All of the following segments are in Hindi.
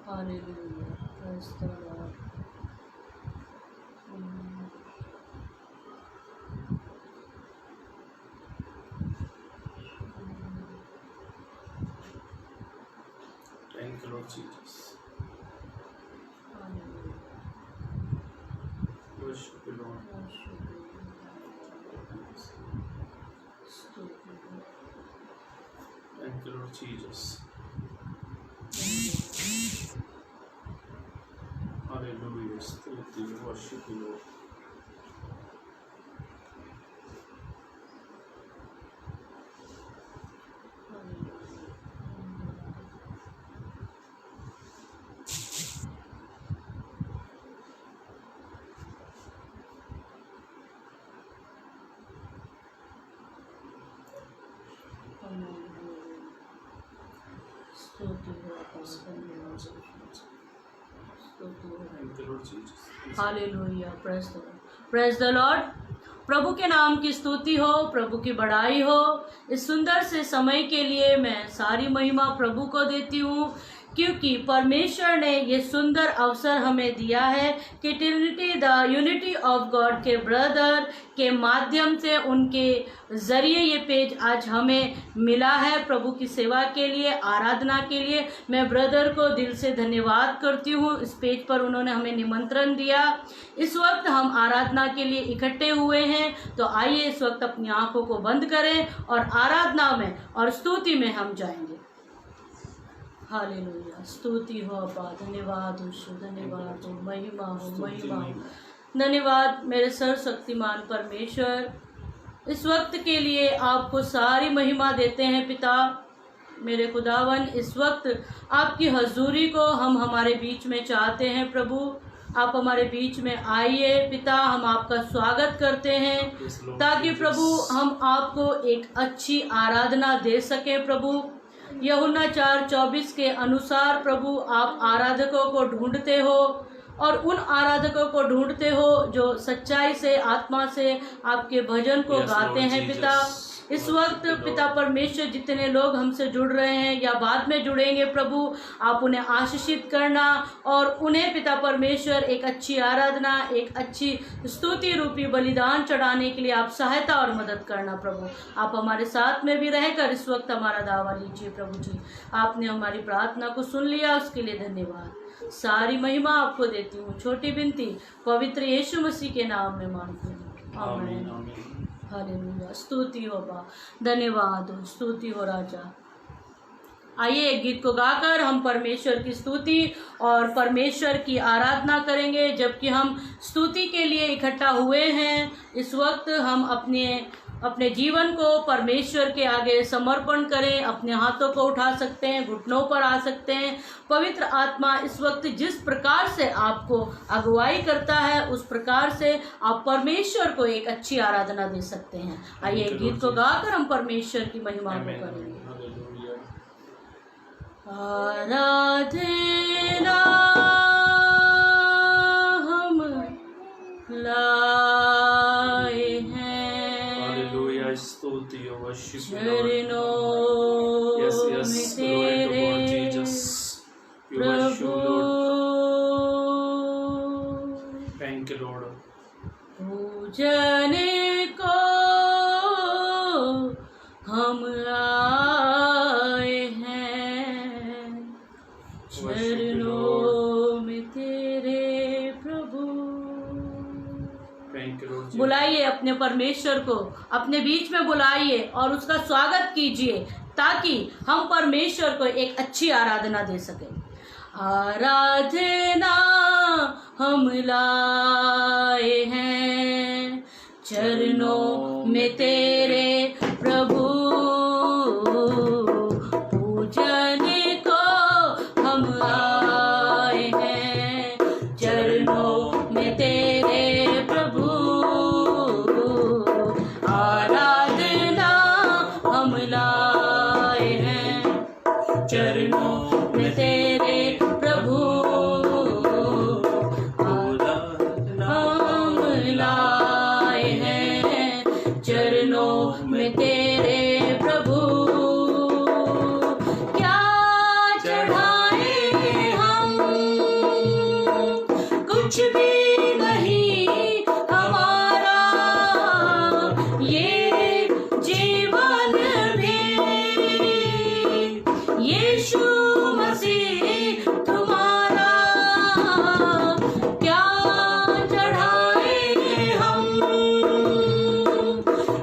Hallelujah. Praise the Lord. Thank you, Lord Jesus. Hallelujah. Worship you, Lord. Thank you, Lord Jesus. Hallelujah. Stuti, worship you, Lord. Thank you, Lord Jesus. Hallelujah. Praise the Lord. Praise the Lord. प्रभु के नाम की स्तुति हो, प्रभु की बड़ाई हो। इस सुंदर से समय के लिए मैं सारी महिमा प्रभु को देती हूँ, क्योंकि परमेश्वर ने ये सुंदर अवसर हमें दिया है कि Trinity the unity of God के ब्रदर के माध्यम से, उनके ज़रिए ये पेज आज हमें मिला है प्रभु की सेवा के लिए, आराधना के लिए। मैं ब्रदर को दिल से धन्यवाद करती हूँ, इस पेज पर उन्होंने हमें निमंत्रण दिया। इस वक्त हम आराधना के लिए इकट्ठे हुए हैं, तो आइए इस वक्त अपनी आंखों को बंद करें और आराधना में और स्तुति में हम जाएंगे। हालेलुया। स्तुति हो अब्बा, धन्यवाद हो, धन्यवाद हो, महिमा हो, महिमा हो। धन्यवाद मेरे सर्वशक्तिमान परमेश्वर, इस वक्त के लिए आपको सारी महिमा देते हैं पिता। मेरे खुदावन, इस वक्त आपकी हजूरी को हम हमारे बीच में चाहते हैं प्रभु। आप हमारे बीच में आइए पिता, हम आपका स्वागत करते हैं ताकि प्रभु हम आपको एक अच्छी आराधना दे सकें प्रभु। यूहन्ना 4:24 के अनुसार प्रभु आप आराधकों को ढूंढते हो और उन आराधकों को ढूंढते हो जो सच्चाई से, आत्मा से आपके भजन को गाते हैं पिता। इस वक्त पिता परमेश्वर, जितने लोग हमसे जुड़ रहे हैं या बाद में जुड़ेंगे प्रभु, आप उन्हें आशीषित करना और उन्हें पिता परमेश्वर एक अच्छी आराधना, एक अच्छी स्तुति रूपी बलिदान चढ़ाने के लिए आप सहायता और मदद करना प्रभु। आप हमारे साथ में भी रहकर इस वक्त हमारा दावा लीजिए प्रभु जी। आपने हमारी प्रार्थना को सुन लिया, उसके लिए धन्यवाद। सारी महिमा आपको देती हूँ, छोटी बिनती पवित्र यीशु मसीह के नाम में मांगती हूँ, आमीन। हालेलुया। स्तुति हो बा, धन्यवाद हो, स्तुति हो राजा। आइए एक गीत को गाकर हम परमेश्वर की स्तुति और परमेश्वर की आराधना करेंगे। जबकि हम स्तुति के लिए इकट्ठा हुए हैं, इस वक्त हम अपने जीवन को परमेश्वर के आगे समर्पण करें। अपने हाथों को उठा सकते हैं, घुटनों पर आ सकते हैं। पवित्र आत्मा इस वक्त जिस प्रकार से आपको अगुवाई करता है, उस प्रकार से आप परमेश्वर को एक अच्छी आराधना दे सकते हैं। आइए गीत को गाकर हम परमेश्वर की महिमा को करेंगे। आराधना हम लाए हैं चरणों में तेरे प्रभु। Thank you, Lord. पूजन को हम आए हैं चरणों में तेरे प्रभु। Thank you, Lord. बुलाइए अपने परमेश्वर को, अपने बीच में बुलाइए और उसका स्वागत कीजिए ताकि हम परमेश्वर को एक अच्छी आराधना दे सकें। आराधना हम लाए हैं चरणों में तेरे प्रभु। पूजन को हम आए हैं चरणों में तेरे प्रभु। आराधना हम लाए हैं चरणों में तेरे प्रभु। हम लाए हैं में तेरे प्रभु, क्या चढ़ाए हम, कुछ भी नहीं हमारा ये जीवन भी, यीशु मसीह तुम्हारा, क्या चढ़ाए हम,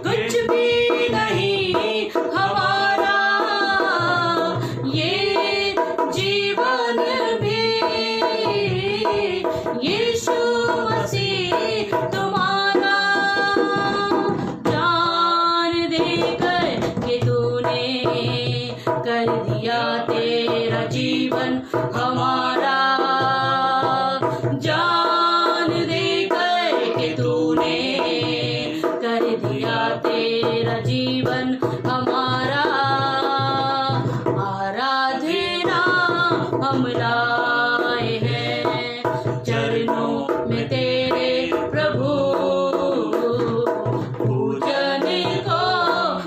कुछ भी नहीं हमारा ये जीवन भी, यीशु मसीह तुम्हारा, जान देकर के तूने कर दिया तेरा जीवन हमारा, जान देकर के तूने कर दिया तेरा जीवन हमारा, आराधना हम लाए हैं चरणों में तेरे प्रभु, पूजन को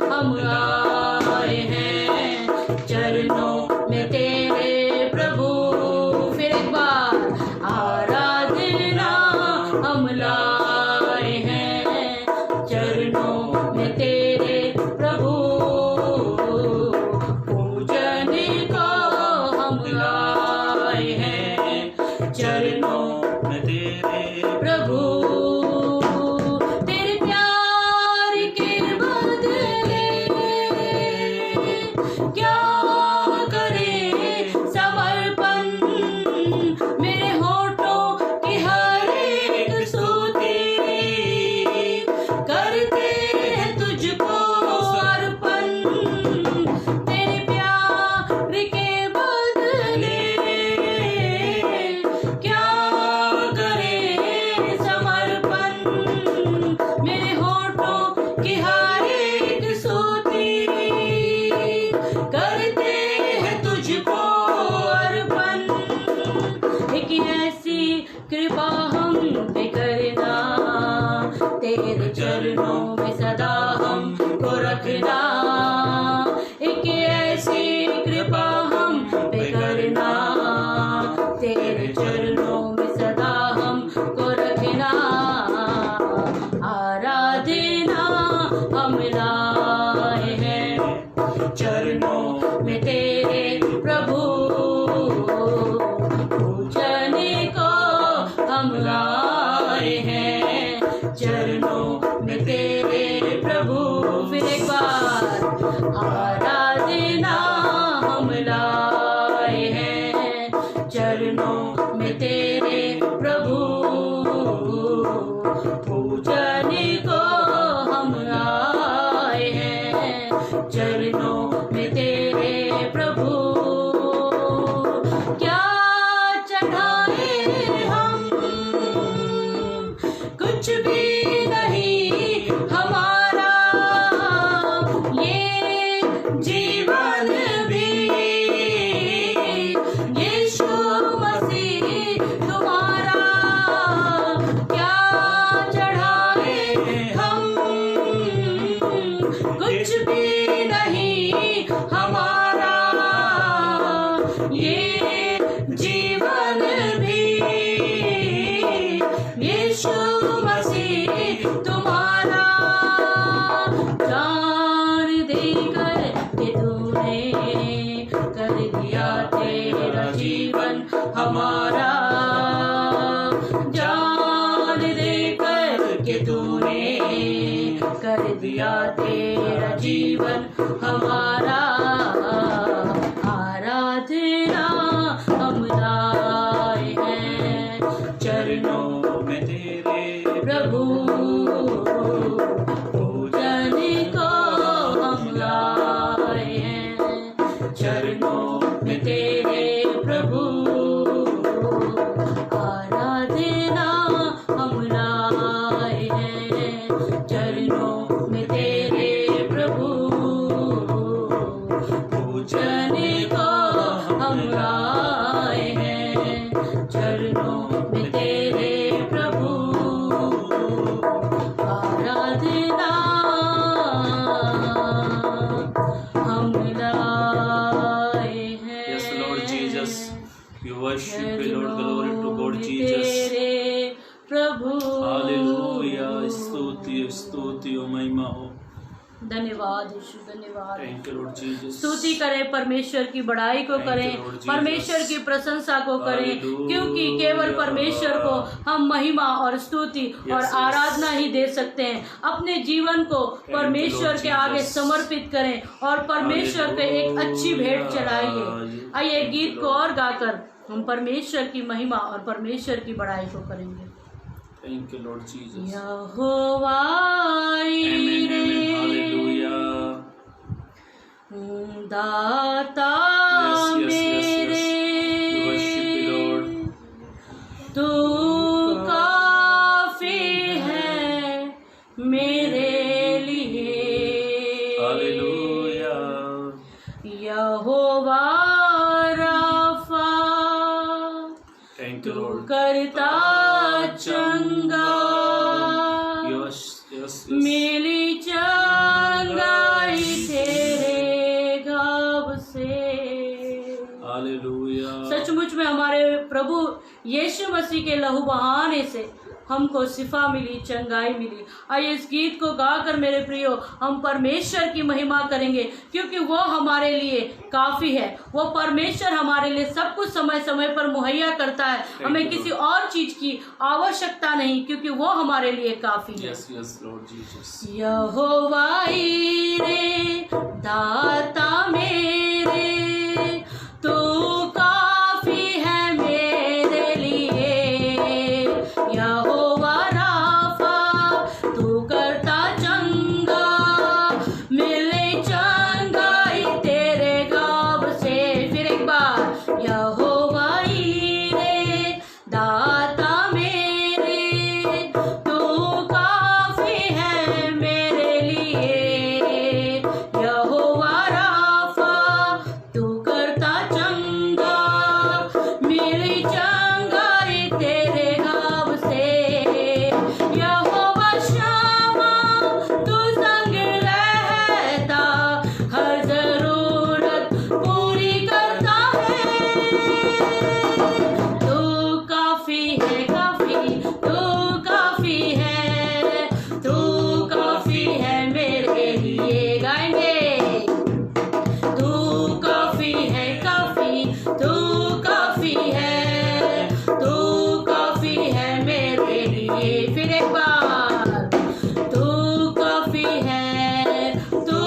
हम आए हैं चरणों में तेरे प्रभु, फिर एक बार आराधना हम लाए हैं चरणों में तेरे प्रभु, पूजन को हम लाए हैं चरणों में तेरे प्रभु, तेरे प्यार के बदले क्या करे समर्पण, मेरे होठों की हर एक स्तुति करते हैं तुझको अर्पण, तेरे प्यार के बदले क्या करे समर्पण, मेरे होठों की हर एक स्तुति करते हैं तुझको अर्पण, एक ऐसी कृपा हम पे करना, तेरे चरणों में सदा हमको रखना, एक ऐसी कृपा हम पे करना, तेरे चरणों में सदा हमको रखना, आराधना हम लाए हैं चरणों में तेरे प्रभु, पूजन को हम लाए हैं चरणों में तेरे प्रभु, फिर एक बार आराधना हम लाए हैं चरणों में तेरे प्रभु, पूजन को हम लाए हैं चरणों में तेरे प्रभु, क्या चढ़ाए हम, कुछ भी नहीं हमारा ये जीवन भी, यीशु मसीह तुम्हारा, क्या चढ़ाए हम, कुछ भी नहीं हमारा ये जीवन भी, यीशु मसीह तुम्हारा, जान देकर के तूने कर दिया तेरा जीवन हमारा, जान देकर के तूने कर दिया तेरा जीवन हमारा, आराधना हम लाए हैं चरणों में तेरे प्रभु, पूजन को हम लाए हैं चरणों में तेरे प्रभु, आराधना हम लाए हैं चरणों में तेरे प्रभु, पूजन को हम लाए हैं चरणों में तेरे प्रभु, आराधना स्तुति हो महिमा हो। धन्यवाद यीशु, धन्यवाद। Thank you Lord Jesus. स्तुति करें, परमेश्वर की बड़ाई को Thank you, करें, Lord Jesus. परमेश्वर की प्रशंसा को करें, Hallelujah. क्योंकि केवल परमेश्वर को हम महिमा और स्तुति और yes. आराधना ही दे सकते हैं। अपने जीवन को you, परमेश्वर Lord के आगे Jesus. समर्पित करें और परमेश्वर को एक अच्छी भेंट चढ़ाइए। आइए गीत को और गाकर हम परमेश्वर की महिमा और परमेश्वर की बड़ाई को करेंगे। Thank you Lord Jesus. Jehovah amen, amen, hallelujah. दाता मेरे, We worship you, Lord. तू काफी है मेरे लिए। हालेलुया। यहोवा राफा, थैंक यू तू लॉर्ड। करता चंगा, यस यस मिली चंगाई तेरे घाव से। हालेलुया। सचमुच में हमारे प्रभु यीशु मसीह के लहू बहाने से हमको शिफा मिली, चंगाई मिली। आइए इस गीत को गाकर मेरे प्रियो हम परमेश्वर की महिमा करेंगे, क्योंकि वो हमारे लिए काफी है। वो परमेश्वर हमारे लिए सब कुछ समय समय पर मुहैया करता है। हमें किसी और चीज की आवश्यकता नहीं, क्योंकि वो हमारे लिए काफी है। Yes yes Lord Jesus. यहोवा ईरे दाता मेरे, तू काफी है मेरे लिए। यहोवा राफा, तू करता चंगा, मिले चंगाई तेरे गाव से। फिर एक बार, यहोवा ईरे दाता मेरे, तू काफी है मेरे लिए। यहोवा राफा, तू करता चंगा, मिली चंगाई तेरे गाव से। यहोवा शम्मा, तू संग रहता, हर जरूरत पूरी करता है। तू काफी है, काफी, तू काफी है, तू काफी है मेरे लिए। गाएंगे, तू काफी है, काफी, तू काफी है, तू काफी है मेरे लिए। फिर एक बार, तू काफी है, तू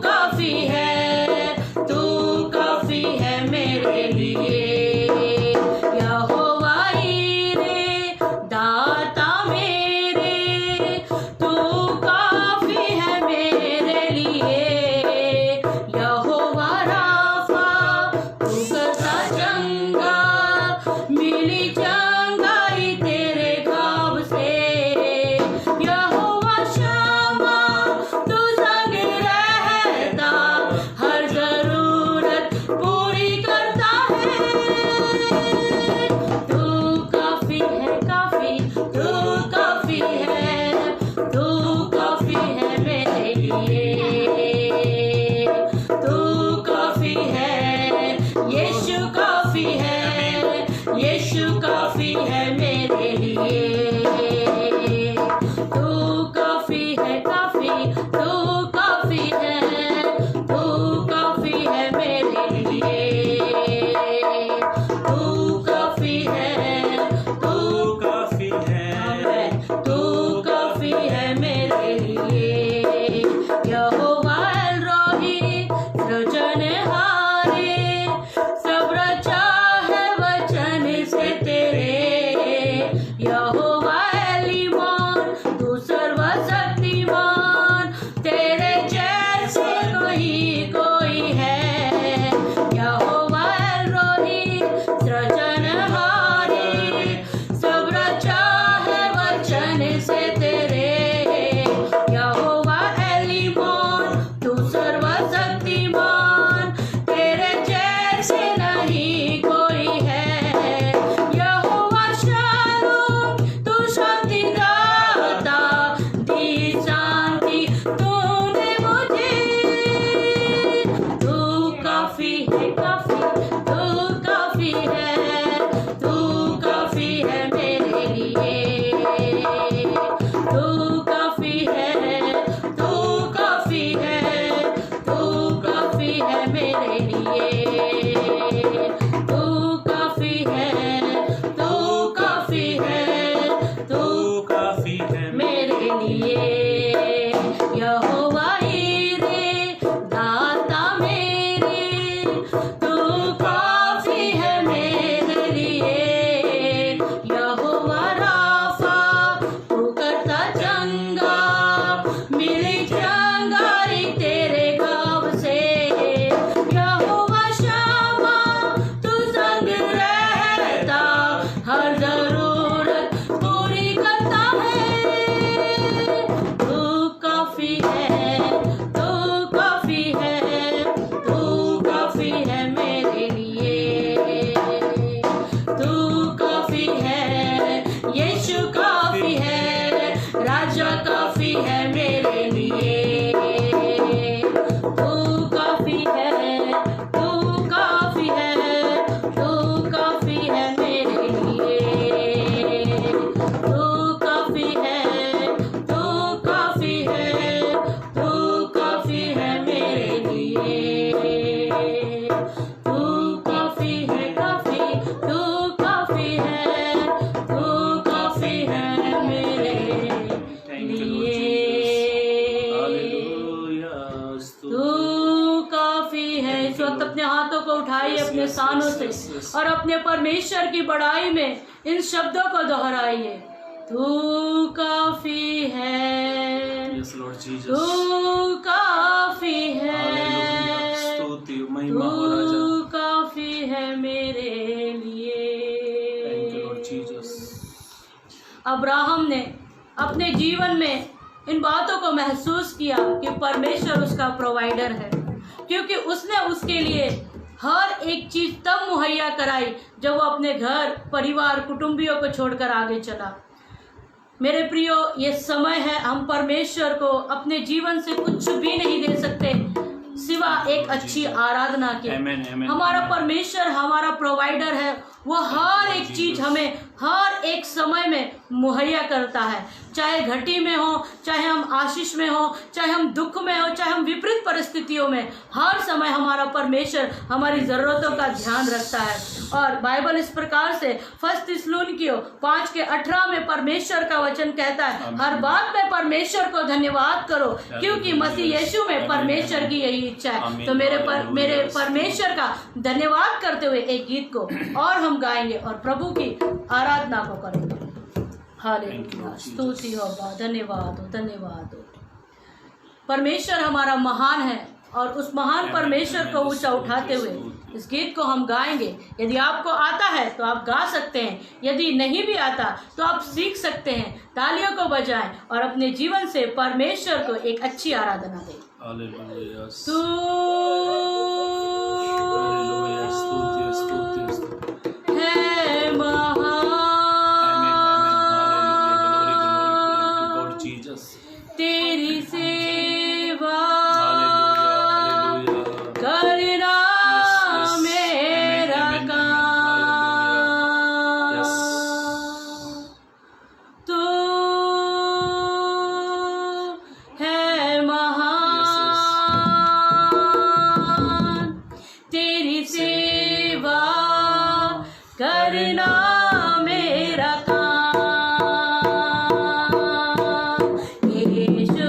काफी है, तू काफी है मेरे लिए। यहोवा ईरे दाता मेरे, तू काफी है मेरे लिए। यहोवा राफा, तू करता चंगा, मिली चंगाई तेरे घाव से। यहोवा शम्मा, तू संग रहता, हर जरूरत पूरी करता है। तू काफी है, काफी, तू काफी है, तू काफी है मेरे लिए। तू काफी है, यीशु काफी है, यीशु काफी है मेरे लिए। तू काफी है, काफी, तू काफी है, तू काफी है मेरे लिए। तू काफी है, तू काफी है, तू काफी है मेरे लिए। यहोवा एल-रोही, सृजनहारे, सब रचा है वचन से तेरे। यहोवा एलीमोन, तू सर्वशक्तिमान, तेरे जैसे नहीं कोई है। यहोवा एल-रोही, सृजनहारे, सब रचा है वचन से तेरे। यहोवा हीरे दाता मेरे, तू काफी है मेरे लिए। यहोवा राफा, तू करता चंगा, मिली चंगाई तेरे गाँव से। यहोवा शम्मा, तू संग रहता, हर जरूरत पूरी करता है। तू काफी है, तू काफी है, तू काफी है मेरे लिए। तू काफी है, यीशु काफी है, राजा काफी है मेरे लिए। तू काफी है, तू काफी है, तू काफी है मेरे लिए। तू काफी है, तू काफी है, तू काफी है मेरे लिए। तू काफी है, काफी, तू काफी है, तू काफी है मेरे Thank you, Lord लिए। Jesus. Hallelujah. तू काफी है। इस वक्त अपने हाथों को उठाइए Yes, अपने yes, स्थानों yes, से yes, yes. और अपने परमेश्वर की बड़ाई में इन शब्दों को दोहराइए। तू काफी है, Yes, Lord Jesus. तू काफी है, Hallelujah. स्तुति महिमा हो राजा। तू काफी है मेरे Thank you, Lord लिए। Jesus. अब्राहम ने अपने जीवन में इन बातों को महसूस किया कि परमेश्वर उसका प्रोवाइडर है, क्योंकि उसने उसके लिए हर एक चीज तब मुहैया कराई जब वो अपने घर, परिवार, कुटुंबियों को छोड़कर आगे चला। मेरे प्रियो, ये समय है, हम परमेश्वर को अपने जीवन से कुछ भी नहीं दे सकते सिवा एक अच्छी आराधना के। Amen, amen. हमारा परमेश्वर हमारा प्रोवाइडर है। वो हर एक चीज हमें हर एक समय में मुहैया करता है, चाहे घटी में हो, चाहे हम आशीष में हो, चाहे हम दुख में हो, चाहे हम विपरीत परिस्थितियों में, हर समय हमारा परमेश्वर हमारी ज़रूरतों का ध्यान रखता है। और बाइबल इस प्रकार से 1 थिस्सलुनीकियों 5:18 में परमेश्वर का वचन कहता है, हर बात में परमेश्वर को धन्यवाद करो, क्योंकि मसीह यीशु में परमेश्वर की यही इच्छा है। तो मेरे परमेश्वर का धन्यवाद करते हुए एक गीत को और हम गाएंगे और प्रभु की आराधना को करेंगे। हालेलुया, स्तुति हो, धन्यवाद हो, धन्यवाद हो। परमेश्वर हमारा महान है और उस महान परमेश्वर को ऊंचा उठाते हुए इस गीत को हम गाएंगे। यदि आपको आता है तो आप गा सकते हैं, यदि नहीं भी आता तो आप सीख सकते हैं। तालियों को बजाएं और अपने जीवन से परमेश्वर को एक अच्छी आराधना दें। Hallelujah. तू Hallelujah. स्तुति, स्तुति, स्तुति. है महान, Amen, amen. Hallelujah. Glory, glory, glory to God, Jesus. तेरी सेवा Hallelujah, hallelujah. करना Yes, yes. मेरा Amen, amen, काम। Yes. तू है महान, तेरी सेवा करना मेरा काम। यीशु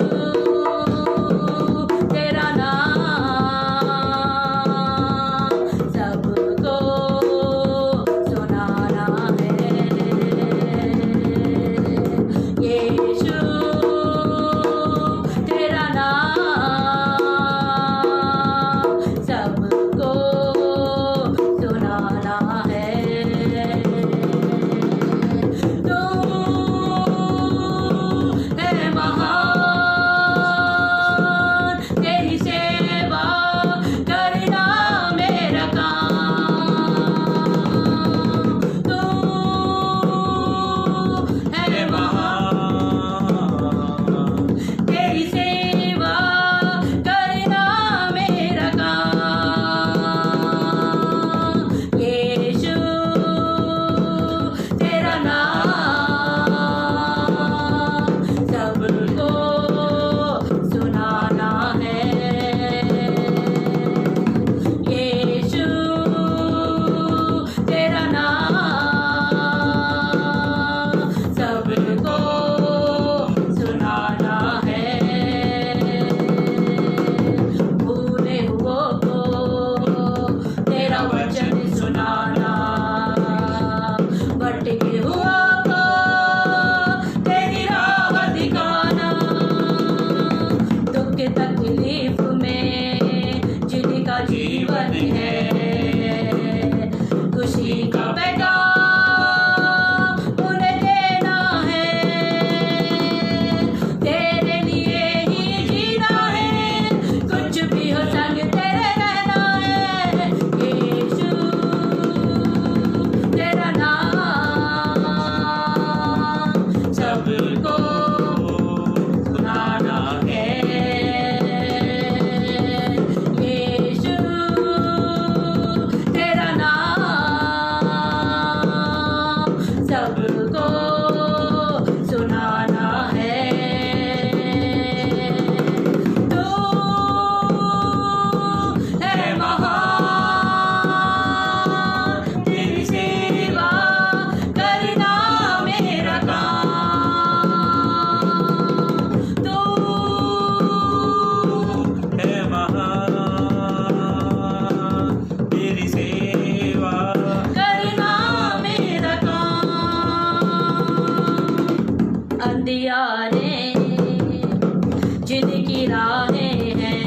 जिनकी राहें हैं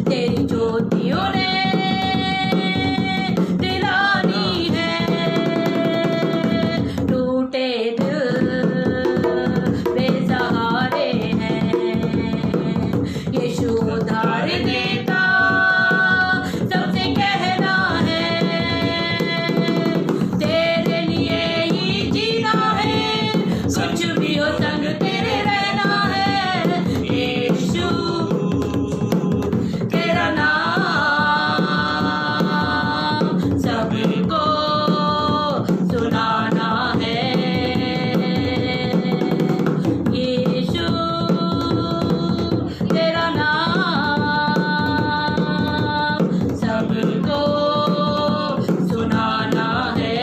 तेरी ज्योतियों ने दिलानी है। टूटे दिल बेसहारे हैं, यीशु उधार देता सबसे कहना है, तेरे लिए ही जीना है, कुछ भी हो संग तेरे रहना है। यीशु तेरा नाम सबको सुनाना है। यीशु तेरा नाम सबको सुनाना है।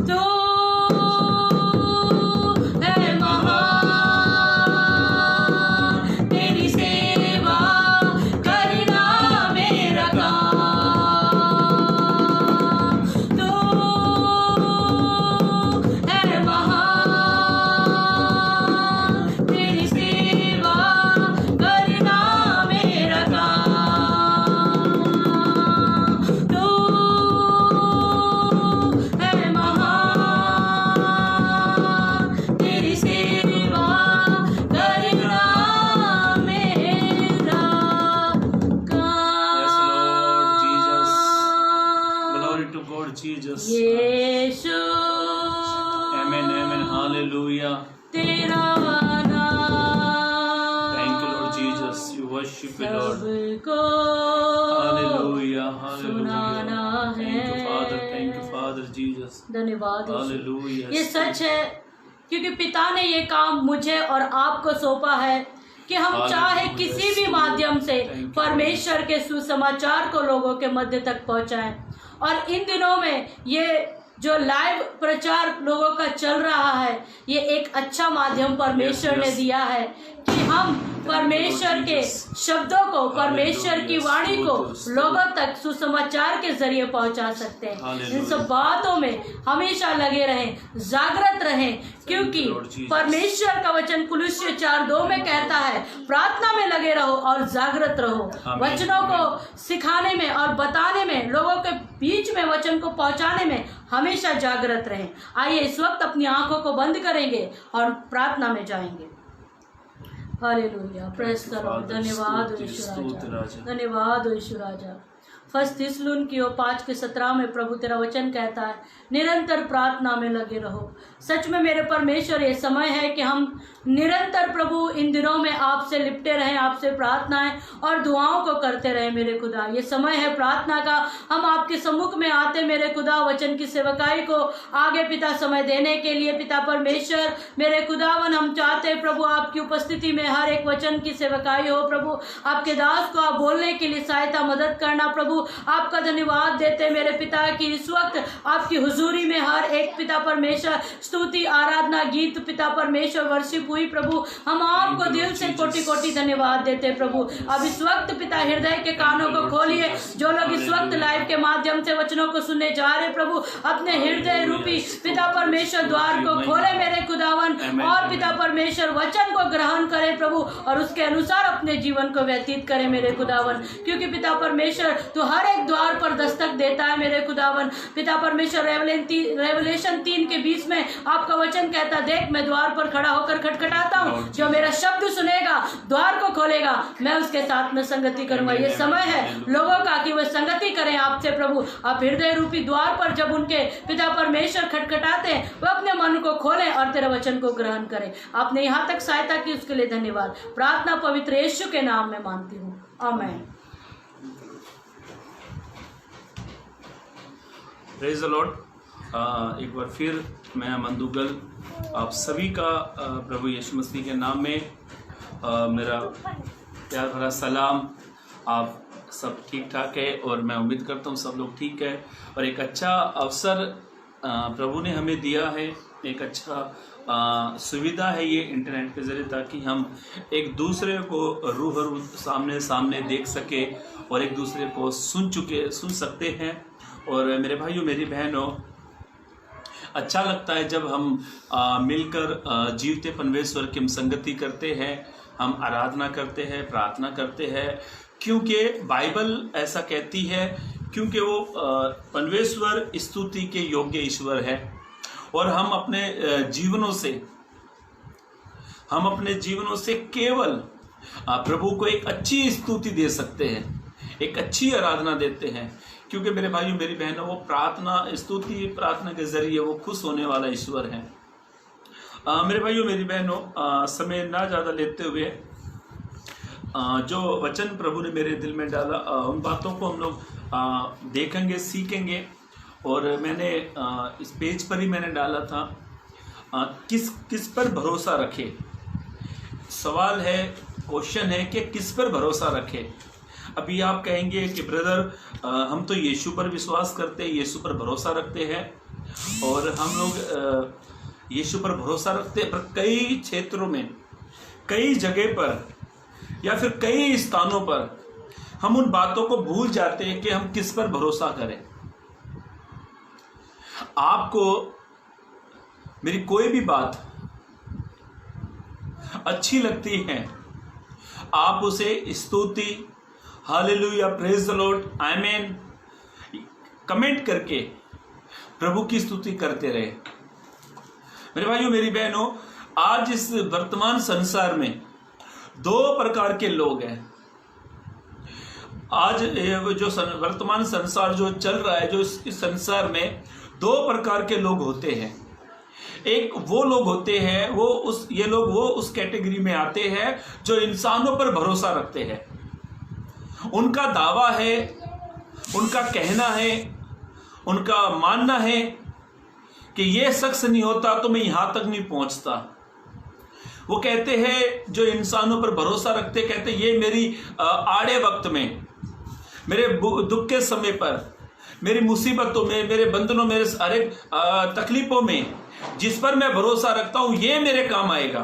तू है महान, तेरी सेवा करना मेरा काम। तू है महान, तेरी सेवा करना मेरा काम। तू है महान, तेरी सेवा करना मेरा Yes, Lord Jesus. काम। Glory to God, Jesus. Yeshu Amen, amen. Hallelujah. तेरा Thank you, Lord नाम Jesus. You worship you, Lord. सबको Hallelujah, सुनाना hallelujah. Thank you, है। Father. Thank you, Father Jesus. धन्यवाद यीशु। Hallelujah. ये सच है क्योंकि पिता ने ये काम मुझे और आपको सौंपा है कि हम चाहे किसी भी माध्यम से परमेश्वर के सुसमाचार को लोगों के मध्य तक पहुंचाएं। और इन दिनों में ये जो लाइव प्रचार लोगों का चल रहा है, ये एक अच्छा माध्यम परमेश्वर ने दिया है कि हम परमेश्वर के शब्दों को, परमेश्वर की वाणी को लोगों तक सुसमाचार के जरिए पहुंचा सकते हैं। इन सब बातों में हमेशा लगे रहें, जागृत रहें, क्योंकि परमेश्वर का वचन कुलुस्सी 4:2 में कहता है, प्रार्थना में लगे रहो और जागृत रहो। वचनों को सिखाने में और बताने में, लोगों के बीच में वचन को पहुंचाने में हमेशा जागृत रहें। आइए इस वक्त अपनी आंखों को बंद करेंगे और प्रार्थना में जाएंगे। Hallelujah, press the Lord. धन्यवाद यीशु राजा, धन्यवाद यीशु राजा। 1 थिस्सलुनीकियों 5:17 में प्रभु तेरा वचन कहता है, निरंतर प्रार्थना में लगे रहो। सच में मेरे परमेश्वर, ये समय है कि हम निरंतर प्रभु इन दिनों में आपसे लिपटे रहें, आपसे प्रार्थनाएं और दुआओं को करते रहें मेरे खुदा। ये समय है प्रार्थना का, हम आपके सम्मुख में आते मेरे खुदा, वचन की सेवकाई को आगे पिता समय देने के लिए। पिता परमेश्वर मेरे खुदावन, हम चाहते प्रभु आपकी उपस्थिति में हर एक वचन की सेवकाई हो प्रभु। आपके दास को आप बोलने के लिए सहायता मदद करना प्रभु। आपका धन्यवाद देते मेरे पिता कि इस वक्त आपकी हुजूरी में हर एक पिता परमेश्वर स्तुति, आराधना, गीत पिता परमेश्वर वर्शिप हुई प्रभु। हम आपको दिल से कोटि कोटि धन्यवाद देते प्रभु। अब इस वक्त पिता हृदय के कानों को खोलिए, जो लोग इस वक्त लाइव के माध्यम से वचनों को सुनने जा रहे प्रभु, अपने हृदय रूपी पिता परमेश्वर द्वार को खोले मेरे खुदावन, और पिता परमेश्वर वचन को ग्रहण करे प्रभु, और उसके अनुसार अपने जीवन को व्यतीत करे मेरे खुदावन। क्योंकि पिता परमेश्वर तो हर एक द्वार पर दस्तक देता है मेरे खुदावन। पिता परमेश्वर रेवलेशन 3:20 में आपका वचन कहता, देख मैं द्वार पर खड़ा होकर खटखटाता हूँ, जो मेरा शब्द सुनेगा, द्वार को खोलेगा, मैं उसके साथ में संगति करूंगा। ये समय है लोगों का कि वह संगति करें आपसे प्रभु। आप हृदय रूपी द्वार पर जब उनके पिता परमेश्वर खटखटाते हैं, वह अपने मन को खोलें और तेरे वचन को ग्रहण करें। आपने यहाँ तक सहायता की, उसके लिए धन्यवाद। प्रार्थना पवित्र यीशु के नाम में मांगती हूँ, आमीन। Praise the Lord. एक बार फिर मैं मंदुगल आप सभी का प्रभु यीशु मसीह के नाम में मेरा प्यार भरा सलाम। आप सब ठीक ठाक है और मैं उम्मीद करता हूँ सब लोग ठीक है। और एक अच्छा अवसर प्रभु ने हमें दिया है, एक अच्छा सुविधा है ये इंटरनेट के ज़रिए, ताकि हम एक दूसरे को रूबरू सामने सामने देख सके और एक दूसरे को सुन सकते हैं। और मेरे भाइयों मेरी बहनों, अच्छा लगता है जब हम मिलकर जीवते परमेश्वर की हम संगति करते हैं, हम आराधना करते हैं, प्रार्थना करते हैं, क्योंकि बाइबल ऐसा कहती है, क्योंकि वो परमेश्वर स्तुति के योग्य ईश्वर है। और हम अपने जीवनों से केवल प्रभु को एक अच्छी स्तुति दे सकते हैं, एक अच्छी आराधना देते हैं, क्योंकि मेरे भाइयों मेरी बहनों, वो प्रार्थना के जरिए वो खुश होने वाला ईश्वर है। मेरे भाइयों मेरी बहनों, समय ना ज़्यादा लेते हुए जो वचन प्रभु ने मेरे दिल में डाला, उन बातों को हम लोग देखेंगे, सीखेंगे। और मैंने इस पेज पर ही मैंने डाला था, किस पर भरोसा रखे। सवाल है, क्वेश्चन है कि किस पर भरोसा रखे। अभी आप कहेंगे कि ब्रदर हम तो यीशु पर विश्वास करते हैं, यीशु पर भरोसा रखते हैं, और हम लोग यीशु पर भरोसा रखते हैं, पर कई क्षेत्रों में, कई जगह पर या फिर कई स्थानों पर हम उन बातों को भूल जाते हैं कि हम किस पर भरोसा करें। आपको मेरी कोई भी बात अच्छी लगती है, आप उसे स्तुति, hallelujah, praise the Lord, amen comment करके प्रभु की स्तुति करते रहे। मेरे भाइयों मेरी बहनों, आज इस वर्तमान संसार में दो प्रकार के लोग हैं। आज जो वर्तमान संसार जो चल रहा है, जो इस संसार में दो प्रकार के लोग होते हैं। एक वो लोग होते हैं, वो उस कैटेगरी में आते हैं जो इंसानों पर भरोसा रखते हैं। उनका दावा है, उनका कहना है, उनका मानना है कि ये शख्स नहीं होता तो मैं यहां तक नहीं पहुंचता। वो कहते हैं, जो इंसानों पर भरोसा रखते, कहते ये मेरी आड़े वक्त में, मेरे दुख के समय पर, मेरी मुसीबतों में, मेरे बंधनों, मेरे हर एक तकलीफों में जिस पर मैं भरोसा रखता हूं ये मेरे काम आएगा।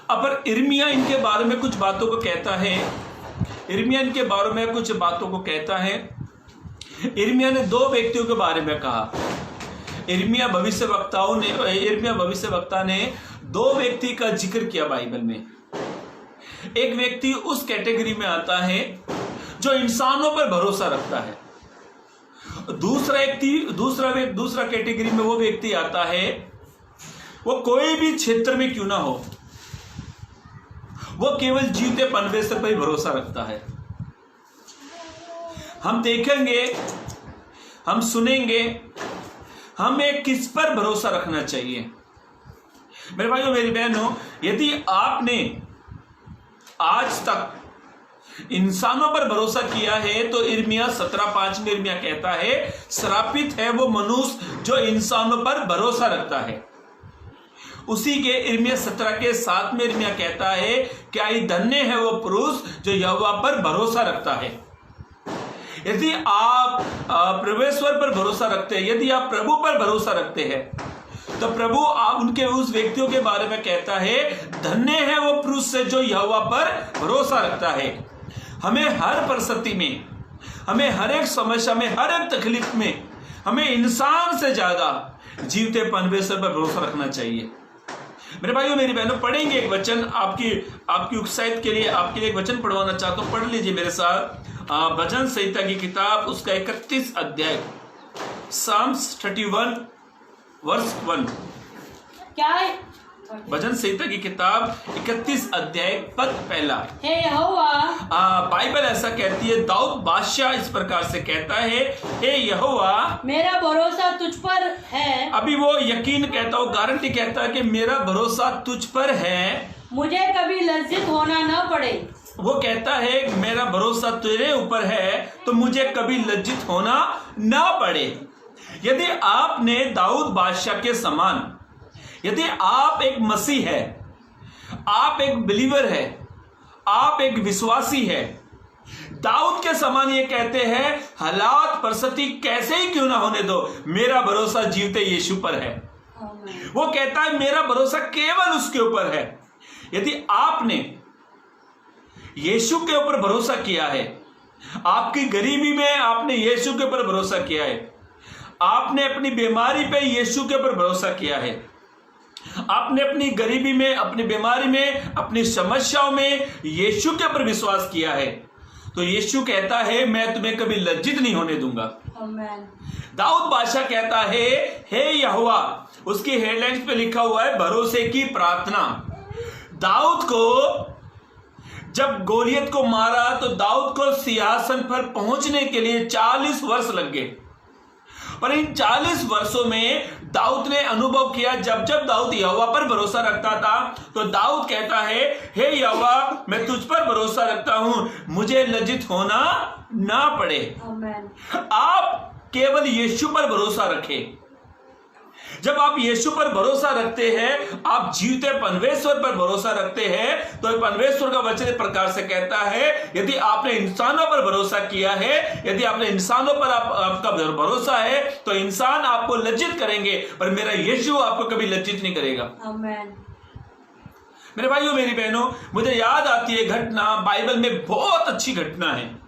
अब इर्मिया इनके बारे में कुछ बातों को कहता है। इर्मिया इनके बारे में कुछ बातों को कहता है। इर्मिया ने दो व्यक्तियों के बारे में कहा। इर्मिया भविष्यवक्ता ने दो व्यक्ति का जिक्र किया बाइबल में। एक व्यक्ति उस कैटेगरी में आता है जो इंसानों पर भरोसा रखता है। दूसरा कैटेगरी में वो व्यक्ति आता है, वो कोई भी क्षेत्र में क्यों ना हो, वो केवल जीवते परमेश्वर पर ही भरोसा रखता है। हम देखेंगे, हम सुनेंगे, हमें किस पर भरोसा रखना चाहिए। मेरे भाइयों मेरी बहनों, यदि आपने आज तक इंसानों पर भरोसा किया है तो इर्मिया 17:5 में इर्मिया कहता है, श्रापित है वो मनुष्य जो इंसानों पर भरोसा रखता है। उसी के इर्मिया 17:7 में इर्मिया कहता है, क्या ही धन्य है वो पुरुष जो यहोवा पर भरोसा रखता है। यदि आप परमेश्वर पर भरोसा रखते हैं, यदि आप प्रभु पर भरोसा रखते हैं, तो प्रभु उनके उस व्यक्तियों के बारे में कहता है, धन्य है वो पुरुष से जो यहोवा पर भरोसा रखता है। हमें हर परिस्थिति में, हमें हर एक समस्या में, हर एक तकलीफ में, हमें इंसान से ज्यादा जीवते परमेश्वर पर भरोसा रखना चाहिए। मेरे भाइयों मेरी बहनों, पढ़ेंगे एक वचन, आपकी उत्साहित के लिए आपके लिए एक वचन पढ़वाना चाहता हूं। पढ़ लीजिए मेरे साथ भजन संहिता की किताब, उसका 31 अध्याय, साम्स 31 वर्स 1। क्या भजन संहिता की किताब 31 अध्याय पद पहला। हे यहोवा, बाइबल ऐसा कहती है, दाऊद बादशाह इस प्रकार से कहता है, हे यहोवा, मेरा भरोसा तुझ पर है। अभी वो यकीन कहता हो, गारंटी कहता है कि मेरा भरोसा तुझ पर है, मुझे कभी लज्जित होना न पड़े। वो कहता है मेरा भरोसा तेरे ऊपर है तो मुझे कभी लज्जित होना ना पड़े। यदि आपने दाऊद बादशाह के समान, यदि आप एक मसीह है, आप एक बिलीवर है, आप एक विश्वासी है, दाऊद के समान ये कहते हैं, हालात परिस्थिति कैसे ही क्यों ना होने दो, मेरा भरोसा जीवते यीशु पर है। वो कहता है मेरा भरोसा केवल उसके ऊपर है। यदि आपने यीशु के ऊपर भरोसा किया है, आपकी गरीबी में आपने यीशु के ऊपर भरोसा किया है, आपने अपनी बीमारी पे यीशु के ऊपर भरोसा किया है, आपने अपनी गरीबी में, अपनी बीमारी में, अपनी समस्याओं में यीशु के ऊपर विश्वास किया है, तो यीशु कहता है मैं तुम्हें कभी लज्जित नहीं होने दूंगा। आमीन। दाऊद बादशाह कहता है हे यहोवा, उसकी हेडलाइंस पे लिखा हुआ है भरोसे की प्रार्थना। दाऊद को जब गोलियत को मारा तो दाऊद को सिंहासन पर पहुंचने के लिए 40 वर्ष लग गए, पर इन 40 वर्षों में दाऊद ने अनुभव किया, जब जब दाऊद यहोवा पर भरोसा रखता था तो दाऊद कहता है हे यहोवा, मैं तुझ पर भरोसा रखता हूं, मुझे लज्जित होना ना पड़े। आमीन। आप केवल यीशु पर भरोसा रखें। जब आप यीशु पर भरोसा रखते हैं, आप जीवते परमेश्वर पर भरोसा रखते हैं, तो परमेश्वर का वचन इस प्रकार से कहता है यदि आपने इंसानों पर भरोसा किया है, यदि आपने इंसानों पर आपका भरोसा है तो इंसान आपको लज्जित करेंगे, पर मेरा यीशु आपको कभी लज्जित नहीं करेगा। आमीन। मेरे भाइयों मेरी बहनों, मुझे याद आती है घटना, बाइबल में बहुत अच्छी घटना है।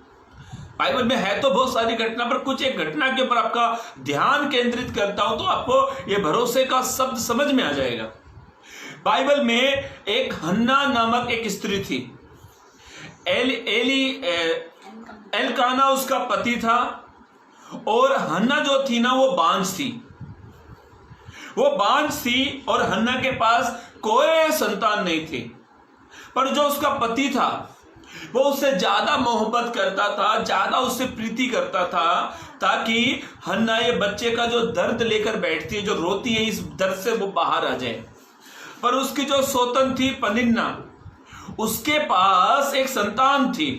बाइबल में है तो बहुत सारी घटना, पर कुछ एक घटना के ऊपर आपका ध्यान केंद्रित करता हूं तो आपको यह भरोसे का शब्द समझ में आ जाएगा। बाइबल में एक हन्ना नामक एक स्त्री थी, एलकाना उसका पति था, और हन्ना जो थी ना वो बांझ थी और हन्ना के पास कोई संतान नहीं थी। पर जो उसका पति था वो उससे ज्यादा मोहब्बत करता था, ज्यादा उससे प्रीति करता था, ताकि हन्ना ये बच्चे का जो दर्द लेकर बैठती है, जो रोती है, इस दर्द से वो बाहर आ जाए। पर उसकी जो सौतन थी पनिन्ना, उसके पास एक संतान थी,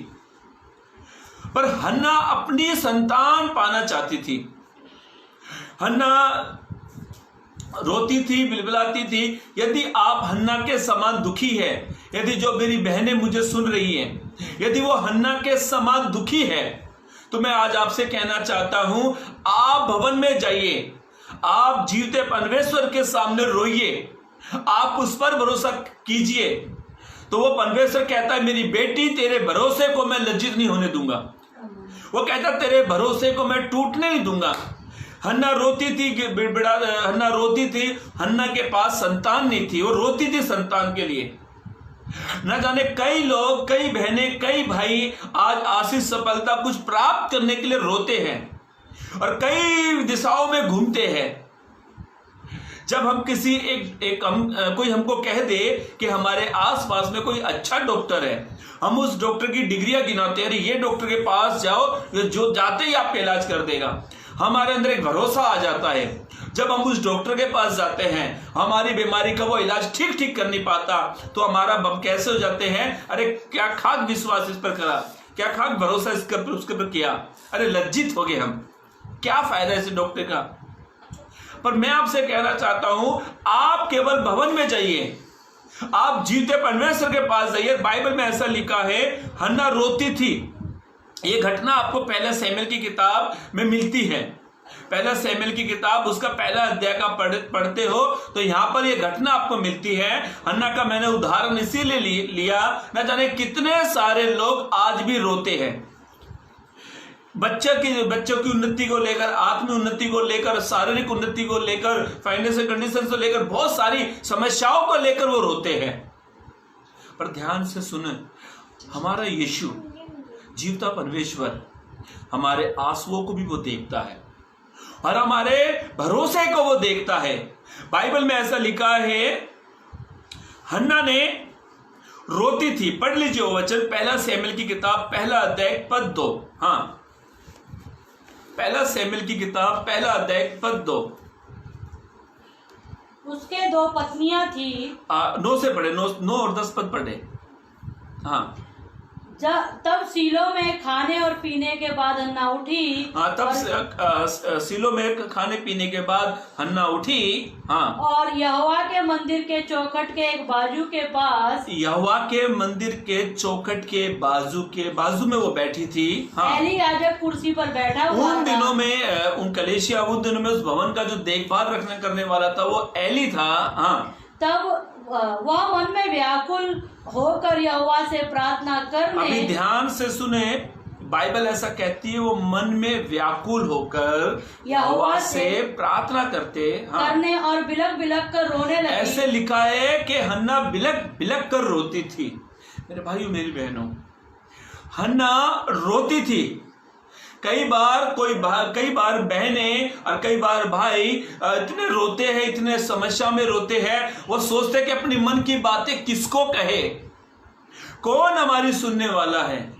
पर हन्ना अपनी संतान पाना चाहती थी। हन्ना रोती थी, बिलबिलाती थी। यदि आप हन्ना के समान दुखी है, यदि जो मेरी बहनें मुझे सुन रही हैं, यदि वो हन्ना के समान दुखी है, तो मैं आज आपसे कहना चाहता हूं, आप भवन में जाइए, आप जीवते परमेश्वर के सामने रोइए, आप उस पर भरोसा कीजिए, तो वो परमेश्वर कहता है मेरी बेटी तेरे भरोसे को मैं लज्जित नहीं होने दूंगा। वो कहता तेरे भरोसे को मैं टूटने नहीं दूंगा। हन्ना रोती थी, हन्ना रोती थी, हन्ना के पास संतान नहीं थी, वो रोती थी संतान के लिए। न जाने कई लोग, कई बहनें, कई भाई आज आशीष सफलता कुछ प्राप्त करने के लिए रोते हैं और कई दिशाओं में घूमते हैं। जब हम किसी कोई हमको कह दे कि हमारे आसपास में कोई अच्छा डॉक्टर है, हम उस डॉक्टर की डिग्रियां गिनाते हैं, अरे ये डॉक्टर के पास जाओ, जो जाते ही आपका इलाज कर देगा। हमारे अंदर एक भरोसा आ जाता है, जब हम उस डॉक्टर के पास जाते हैं, हमारी बीमारी का वो इलाज ठीक कर नहीं पाता, तो हमारा बम कैसे हो जाते हैं, अरे क्या खाक विश्वास इस पर करा, क्या खाक भरोसा उसके पर किया, अरे लज्जित हो गए हम, क्या फायदा इस डॉक्टर का। पर मैं आपसे कहना चाहता हूं, आप केवल भवन में जाइए, आप जीवते परमेश्वर के पास जाइए। बाइबल में ऐसा लिखा है, हन्ना रोती थी। ये घटना आपको पहला शमूएल की किताब में मिलती है। पहला शमूएल की किताब उसका पहला अध्याय का पढ़ते हो तो यहां पर ये घटना आपको मिलती है। हन्ना का मैंने उदाहरण इसीलिए लिया, न जाने कितने सारे लोग आज भी रोते हैं, बच्चों की उन्नति को लेकर, आत्मिक उन्नति को लेकर, शारीरिक उन्नति को लेकर, फाइनेंशियल कंडीशन को लेकर, बहुत सारी समस्याओं को लेकर वो रोते हैं। पर ध्यान से सुने, हमारा यीशु जीवता परमेश्वर हमारे आंसुओं को भी वो देखता है और हमारे भरोसे को वो देखता है। बाइबल में ऐसा लिखा है, हन्ना ने रोती थी। पढ़ लीजिए वो वचन, पहला शमूएल की किताब पहला अध्याय पद 2। हाँ, पहला शमूएल की किताब पहला अध्याय पद 2। उसके 2 पत्नियां थी। 9 से पढ़े, 9 और 10 पद पढ़े। हाँ, तब सीलो में खाने और पीने के बाद हन्ना उठी। हाँ, तब सीलो में खाने पीने के बाद हन्ना उठी। हाँ, और यहोवा के मंदिर के चौखट के एक बाजू के पास, यहोवा के मंदिर के चौखट के बाजू में वो बैठी थी। हाँ, एली याजक कुर्सी पर बैठा हुआ उन दिनों में उन कलेशिया, उन दिनों में उस भवन का जो देखभाल करने वाला था वो एली था। हाँ, तब वह मन में व्याकुल होकर यहोवा से प्रार्थना करने। अभी ध्यान से सुने, बाइबल ऐसा कहती है वो मन में व्याकुल होकर यहोवा से प्रार्थना करने और बिलक बिलक कर रोने लगी। ऐसे लिखा है कि हन्ना बिलक बिलक कर रोती थी। मेरे भाइयों मेरी बहनों, हन्ना रोती थी। कई बार बहनें और कई बार भाई इतने रोते हैं, इतने समस्या में रोते हैं, वो सोचते हैं कि अपनी मन की बातें किसको कहे, कौन हमारी सुनने वाला है।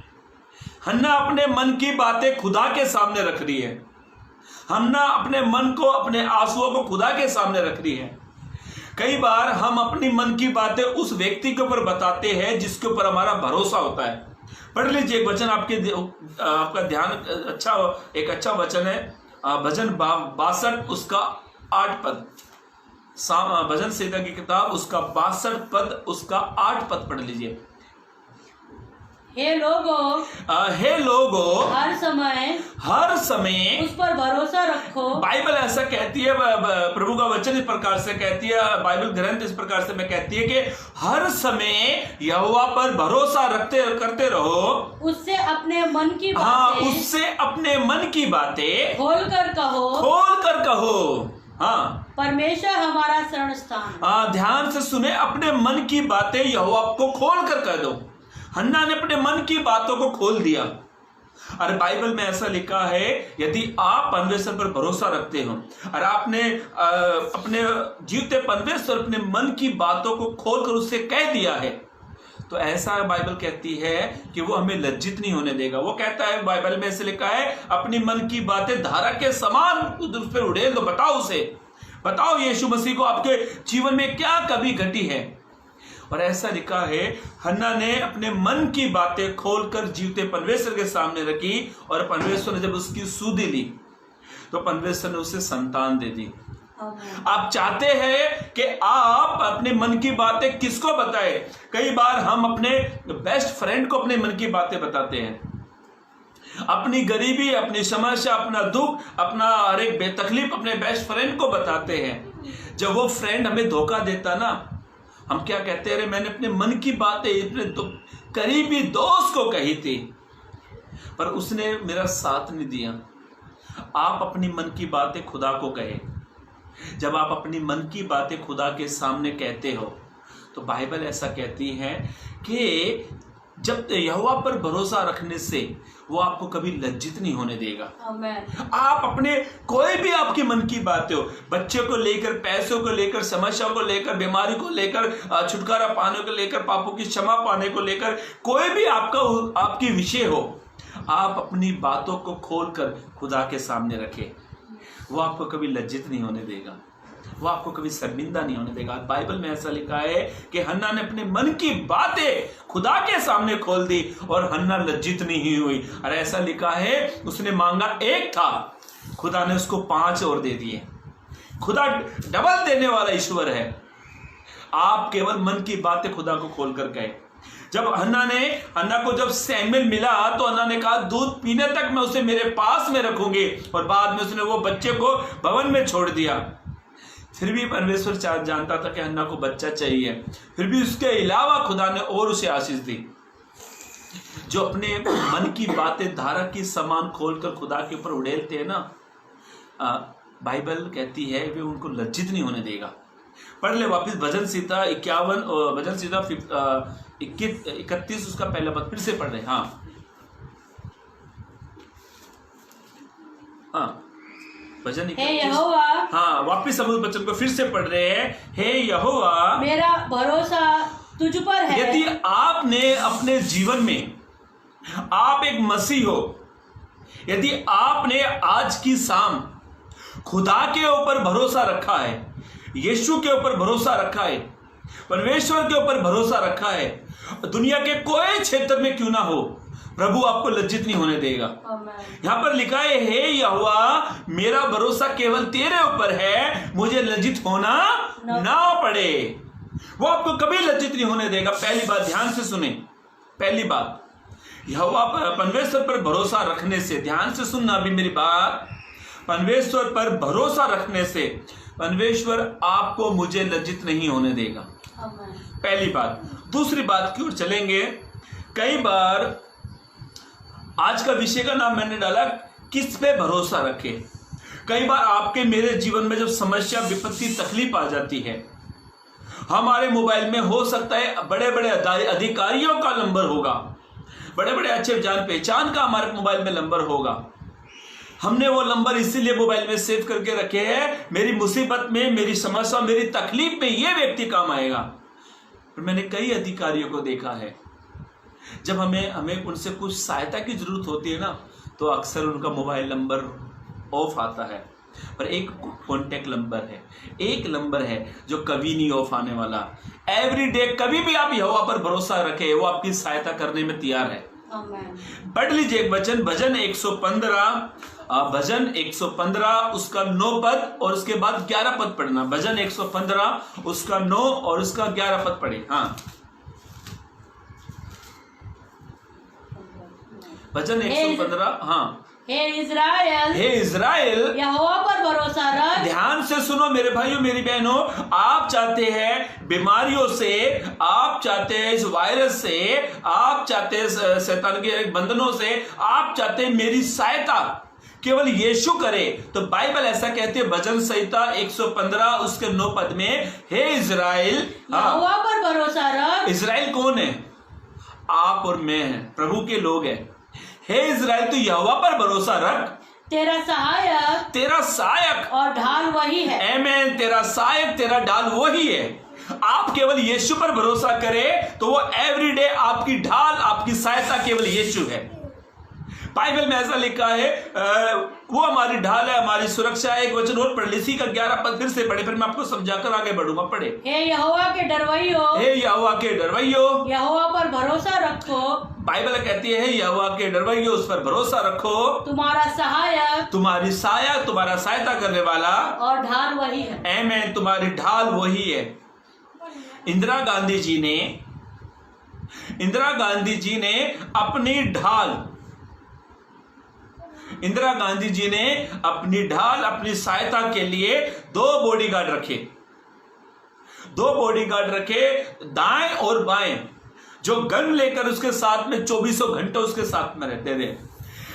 हन्ना अपने मन की बातें खुदा के सामने रख रही है। हन्ना अपने मन को, अपने आंसुओं को खुदा के सामने रख रही है। कई बार हम अपनी मन की बातें उस व्यक्ति के ऊपर बताते हैं जिसके ऊपर हमारा भरोसा होता है। पढ़ लीजिए एक वचन, आपका ध्यान एक अच्छा वचन है, भजन 62 उसका 8 पद, भजन संहिता की किताब उसका 62 पद उसका 8 पद पढ़ लीजिए। हे लोगों हर समय उस पर भरोसा रखो। बाइबल ऐसा कहती है, प्रभु का वचन इस प्रकार से कहती है, बाइबल ग्रंथ इस प्रकार से मैं कहती है कि हर समय यहोवा पर भरोसा करते रहो, उससे अपने मन की बातें, हाँ, उससे अपने मन की बातें खोल कर कहो। हाँ, परमेश्वर हमारा शरण स्थान। हाँ, ध्यान से सुने, अपने मन की बातें यहोवा को खोल कर कह दो। हन्ना ने अपने मन की बातों को खोल दिया। और बाइबल में ऐसा लिखा है, यदि आप परमेश्वर पर भरोसा रखते हो और आपने अपने जीवते परमेश्वर अपने मन की बातों को खोलकर उससे कह दिया है, तो ऐसा बाइबल कहती है कि वो हमें लज्जित नहीं होने देगा। वो कहता है, बाइबल में ऐसे लिखा है, अपनी मन की बातें धारा के समान उस पर उड़ेल दो। बताओ यीशु मसीह को आपके जीवन में क्या कभी घटी है। और ऐसा लिखा है, हन्ना ने अपने मन की बातें खोलकर जीवते परमेश्वर के सामने रखी, और परमेश्वर ने जब उसकी सुधि ली तो परमेश्वर ने उसे संतान दे दी। आप चाहते हैं कि आप अपने मन की बातें किसको बताएं? कई बार हम अपने बेस्ट फ्रेंड को अपने मन की बातें बताते हैं, अपनी गरीबी, अपनी समस्या, अपना दुख, अपना हर एक बेतकलीफ अपने बेस्ट फ्रेंड को बताते हैं। जब वो फ्रेंड हमें धोखा देता ना, हम क्या कहते हैं, अरे मैंने अपने मन की बातें अपने करीबी दोस्त को कही थी पर उसने मेरा साथ नहीं दिया। आप अपनी मन की बातें खुदा को कहे। जब आप अपनी मन की बातें खुदा के सामने कहते हो तो बाइबल ऐसा कहती है कि जब यहोवा पर भरोसा रखने से वो आपको कभी लज्जित नहीं होने देगा। आप अपने कोई भी आपकी मन की बातें हो, बच्चे को लेकर, पैसों को लेकर, समस्या को लेकर, बीमारी को लेकर, छुटकारा पाने को लेकर, पापों की क्षमा पाने को लेकर, कोई भी आपकी विषय हो, आप अपनी बातों को खोलकर खुदा के सामने रखें। वो आपको कभी लज्जित नहीं होने देगा, वो आपको कभी शर्मिंदा नहीं होने देगा। बाइबल में ऐसा लिखा है कि हन्ना ने अपने मन की बातें खुदा के सामने खोल दी और हन्ना लज्जित नहीं हुई। और ऐसा लिखा है, उसने मांगा 1 था, खुदा ने उसको 5 और दे दिए। खुदा डबल देने वाला ईश्वर है। आप केवल मन की बातें खुदा को खोलकर कहे। जब हन्ना को जब सैमुएल मिला तो हन्ना ने कहा, दूध पीने तक मैं उसे मेरे पास में रखूंगी, और बाद में उसने वो बच्चे को भवन में छोड़ दिया। फिर भी परमेश्वर जानता था कि हन्ना को बच्चा चाहिए, फिर भी उसके अलावा खुदा ने और उसे आशीष दी। जो अपने मन की बातें धारा की समान खोलकर खुदा के ऊपर उड़ेलते हैं ना, बाइबल कहती है वे उनको लज्जित नहीं होने देगा। पढ़ ले वापिस भजन संहिता 51, भजन संहिता 31 उसका पहला पद फिर से पढ़ रहे। हाँ, भजन हे यहोवा, हाँ, वापिस हम उस वचन को फिर से पढ़ रहे हैं। हे यहोवा, मेरा भरोसा तुझ पर है। यदि आपने अपने जीवन में, आप एक मसीह हो, यदि आपने आज की शाम खुदा के ऊपर भरोसा रखा है, यीशु के ऊपर भरोसा रखा है, परमेश्वर के ऊपर भरोसा रखा है, दुनिया के कोई क्षेत्र में क्यों ना हो, प्रभु आपको लज्जित नहीं होने देगा। यहाँ पर लिखा है, हे यहोवा, मेरा भरोसा केवल तेरे ऊपर है, मुझे लज्जित होना ना पड़े। वो आपको कभी लज्जित नहीं होने देगा। पहली बात ध्यान से सुने, पहली बात, यहोवा पर, परमेश्वर पर भरोसा रखने से, ध्यान से सुनना अभी मेरी बात, परमेश्वर पर भरोसा रखने से परमेश्वर आपको, मुझे लज्जित नहीं होने देगा। पहली बात। दूसरी बात की ओर चलेंगे। कई बार आज का विषय का नाम मैंने डाला किस पे भरोसा रखे। कई बार आपके मेरे जीवन में जब समस्या, विपत्ति, तकलीफ आ जाती है, हमारे मोबाइल में हो सकता है बड़े बड़े अधिकारियों का नंबर होगा, बड़े बड़े अच्छे जान पहचान का हमारे मोबाइल में नंबर होगा। हमने वो नंबर इसीलिए मोबाइल में सेव करके रखे हैं, मेरी मुसीबत में, मेरी समस्या, मेरी तकलीफ में ये व्यक्ति काम आएगा। पर मैंने कई अधिकारियों को देखा है, जब हमें उनसे कुछ सहायता की जरूरत होती है ना, तो अक्सर उनका मोबाइल नंबर ऑफ आता है। पर एक कॉन्टैक्ट नंबर है, एक नंबर है जो कभी नहीं ऑफ आने वाला। एवरी डे कभी भी आप यहोवा पर भरोसा रखें, वो आपकी सहायता करने में तैयार है। पढ़ लीजिए एक वचन, भजन 115 उसका 9 पद और उसके बाद 11 पद पढ़ना। भजन 115 उसका 9 और उसका 11 पद पढ़े। हाँ, भजन 115। हाँ, हे इज़राइल यहोवा पर भरोसा रख। ध्यान से सुनो मेरे भाइयों, मेरी बहनों, आप चाहते हैं बीमारियों से, आप चाहते हैं इस वायरस से, आप चाहते हैं शैतान के बंधनों से, आप चाहते हैं मेरी सहायता केवल यीशु करे, तो बाइबल ऐसा कहती है भजन संहिता 115 उसके 9 पद में, हे इज़राइल यहोवा पर भरोसा रख। इज़राइल कौन है? आप और मैं हैं, प्रभु के लोग हैं। हे इज़राइल तू यहोवा पर भरोसा रख, तेरा सहायक और ढाल वही है। आमीन। तेरा सहायक, तेरा ढाल वही है। आप केवल यीशु पर भरोसा करें तो वो एवरीडे आपकी ढाल, आपकी सहायता केवल यीशु है। बाइबल में ऐसा लिखा है, वो हमारी ढाल है, हमारी सुरक्षा है। एक वचन और पढ़ ली, इसी का 11 पद फिर से पढ़े, फिर मैं आपको समझाकर आगे बढ़ूंगा। पढ़े, हे यहोवा के डरवैयो यहोवा पर भरोसा रखो। बाइबल कहती है यहोवा के डरवैयो, उस पर भरोसा रखो। तुम्हारा सहायक, तुम्हारी सहायक, तुम्हारा सहायता करने वाला और ढाल वही है। आमीन। तुम्हारी ढाल वही है। इंदिरा गांधी जी ने अपनी ढाल, अपनी सहायता के लिए 2 बॉडीगार्ड रखे, दाएं और बाएं, जो गन लेकर उसके साथ में 24 घंटे उसके साथ में रहते थे।